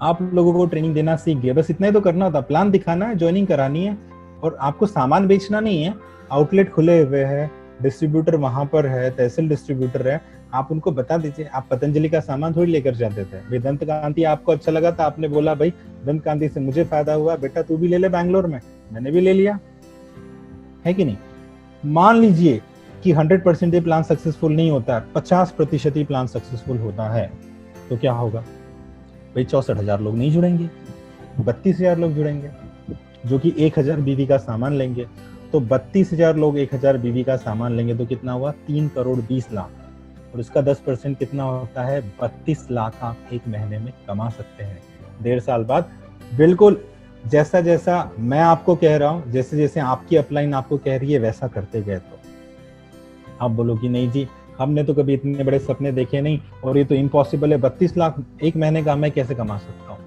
आप लोगों को ट्रेनिंग देना सीख गए, बस इतना ही तो करना होता। प्लान दिखाना है, ज्वाइनिंग करानी है, और आपको सामान बेचना नहीं है। आउटलेट खुले हुए हैं, डिस्ट्रीब्यूटर वहां पर है, तहसील डिस्ट्रीब्यूटर है, आप उनको बता दीजिए। आप पतंजलि का सामान थोड़ी लेकर जाते थे। भाई दंत कांति आपको अच्छा लगा था, आपने बोला भाई दंत कांति से मुझे फायदा हुआ, बेटा तू भी ले ले बैंगलोर में, मैंने भी ले लिया, है कि नहीं। मान लीजिए कि 100% ये प्लान सक्सेसफुल नहीं होता है, 50% ही प्लान सक्सेसफुल होता है, तो क्या होगा भाई? 64,000 लोग नहीं जुड़ेंगे, 32,000 लोग जुड़ेंगे, जो कि 1,000 बीवी का सामान लेंगे। तो 32,000 लोग 1,000 बीवी का सामान लेंगे तो कितना हुआ, 3 करोड़ 20 लाख, और इसका 10% कितना होता है, 32 लाख आप एक महीने में कमा सकते हैं 1.5 साल बाद। बिल्कुल जैसा जैसा मैं आपको कह रहा हूं, जैसे जैसे आपकी अपलाइन आपको कह रही है, वैसा करते गए तो आप बोलो कि नहीं जी, हमने तो कभी इतने बड़े सपने देखे नहीं, और ये तो इम्पॉसिबल है, 32 लाख एक महीने का मैं कैसे कमा सकता हूँ।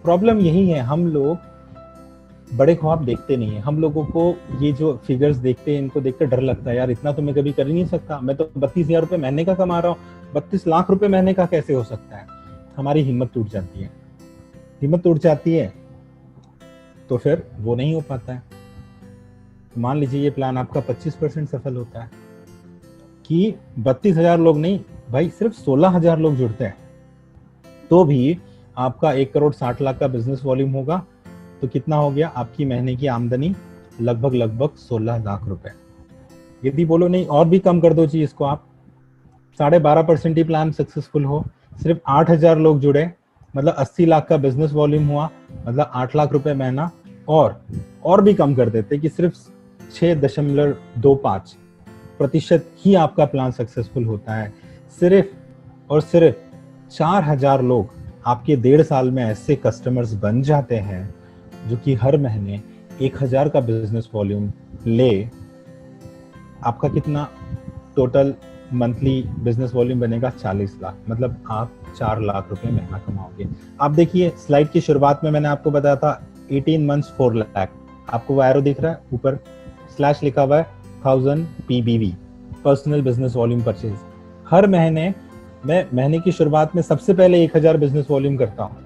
प्रॉब्लम यही है, हम लोग बड़े ख्वाब देखते नहीं है। हम लोगों को ये जो फिगर्स देखते हैं, इनको देखकर डर लगता है, यार इतना तो मैं कभी कर ही नहीं सकता, मैं तो 32,000 रुपए महीने का कमा रहा हूँ, 32 लाख रुपए महीने का कैसे हो सकता है। हमारी हिम्मत टूट जाती है। हिम्मत टूट जाती है तो फिर वो नहीं हो पाता है। मान लीजिए ये प्लान आपका 25% सफल होता है कि 32,000 लोग नहीं भाई, सिर्फ 16,000 लोग जुड़ते हैं, तो भी आपका 1 करोड़ 60 लाख का बिजनेस वॉल्यूम होगा। तो कितना हो गया आपकी महीने की आमदनी, लगभग 16 लाख रुपए। यदि बोलो नहीं और भी कम कर दो जी इसको, आप 12.5% ही प्लान सक्सेसफुल हो, सिर्फ 8,000 लोग जुड़े, मतलब 80 लाख का बिजनेस वॉल्यूम हुआ, मतलब 8 लाख रुपए महीना। और भी कम कर देते कि सिर्फ 6.25% ही आपका प्लान सक्सेसफुल होता है। सिर्फ और सिर्फ 4,000 लोग आपके 1.5 साल में ऐसे कस्टमर्स बन जाते हैं जो कि हर महीने 1,000 का बिजनेस वॉल्यूम ले। आपका कितना टोटल मंथली बिजनेस वॉल्यूम बनेगा, 40 लाख, मतलब आप 4 लाख रुपए महीना कमाओगे। आप देखिए स्लाइड की शुरुआत में मैंने आपको बताया था 18 मंथ्स 4 लाख, आपको वो एरो दिख रहा है, ऊपर स्लैश लिखा हुआ है 1000 PBV, personal business volume purchase. हर महीने मैं महीने की शुरुआत में सबसे पहले 1,000 बिजनेस वॉल्यूम करता हूँ,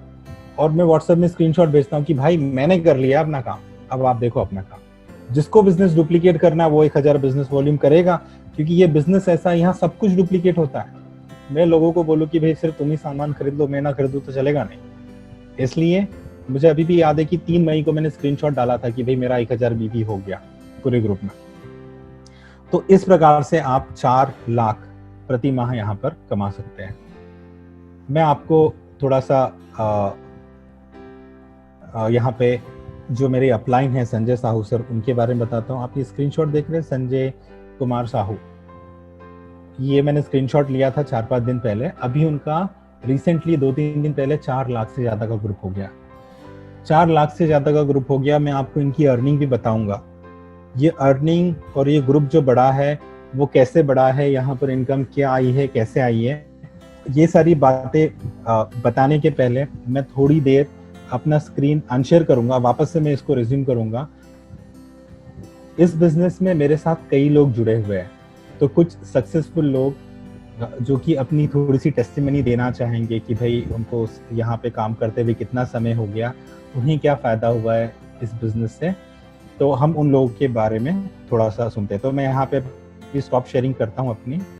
और मैं व्हाट्सएप में स्क्रीनशॉट भेजता हूँ कि भाई मैंने कर लिया अपना काम, अब आप देखो अपना काम। जिसको बिजनेस डुप्लीकेट करना है वो 1,000 बिजनेस वॉल्यूम करेगा, क्योंकि ये बिजनेस ऐसा है, यहाँ सब कुछ डुप्लीकेट होता है। मैं लोगों को बोलूँ कि भाई सिर्फ तुम ही सामान खरीद लो, मैं ना खरीदूं तो चलेगा नहीं। इसलिए मुझे अभी भी याद है कि 3 मई को मैंने स्क्रीनशॉट डाला था कि भाई मेरा 1,000 बीवी हो गया पूरे ग्रुप में। तो इस प्रकार से आप 4 लाख प्रति माह यहाँ पर कमा सकते हैं। मैं आपको थोड़ा सा यहाँ पे जो मेरे अपलाइन है संजय साहू सर, उनके बारे में बताता हूँ। आप ये स्क्रीनशॉट देख रहे हैं, संजय कुमार साहू, ये मैंने स्क्रीनशॉट लिया था 4-5 दिन पहले। अभी उनका रिसेंटली 2-3 दिन पहले 4 लाख से ज्यादा का ग्रुप हो गया। 4 लाख से ज्यादा का ग्रुप हो गया। मैं आपको इनकी अर्निंग भी बताऊंगा। ये अर्निंग और ये ग्रुप जो बड़ा है वो कैसे बड़ा है, यहाँ पर इनकम क्या आई है, कैसे आई है, ये सारी बातें बताने के पहले मैं थोड़ी देर अपना स्क्रीन अनशेयर करूंगा, वापस से मैं इसको रिज्यूम करूंगा। इस बिजनेस में मेरे साथ कई लोग जुड़े हुए हैं, तो कुछ सक्सेसफुल लोग जो कि अपनी थोड़ी सी टेस्टिमनी देना चाहेंगे कि भाई उनको यहाँ पे काम करते हुए कितना समय हो गया, उन्हें क्या फायदा हुआ है इस बिजनेस से। तो हम उन लोगों के बारे में थोड़ा सा सुनते हैं। तो मैं यहाँ पे स्टॉप शेयरिंग करता हूँ अपनी।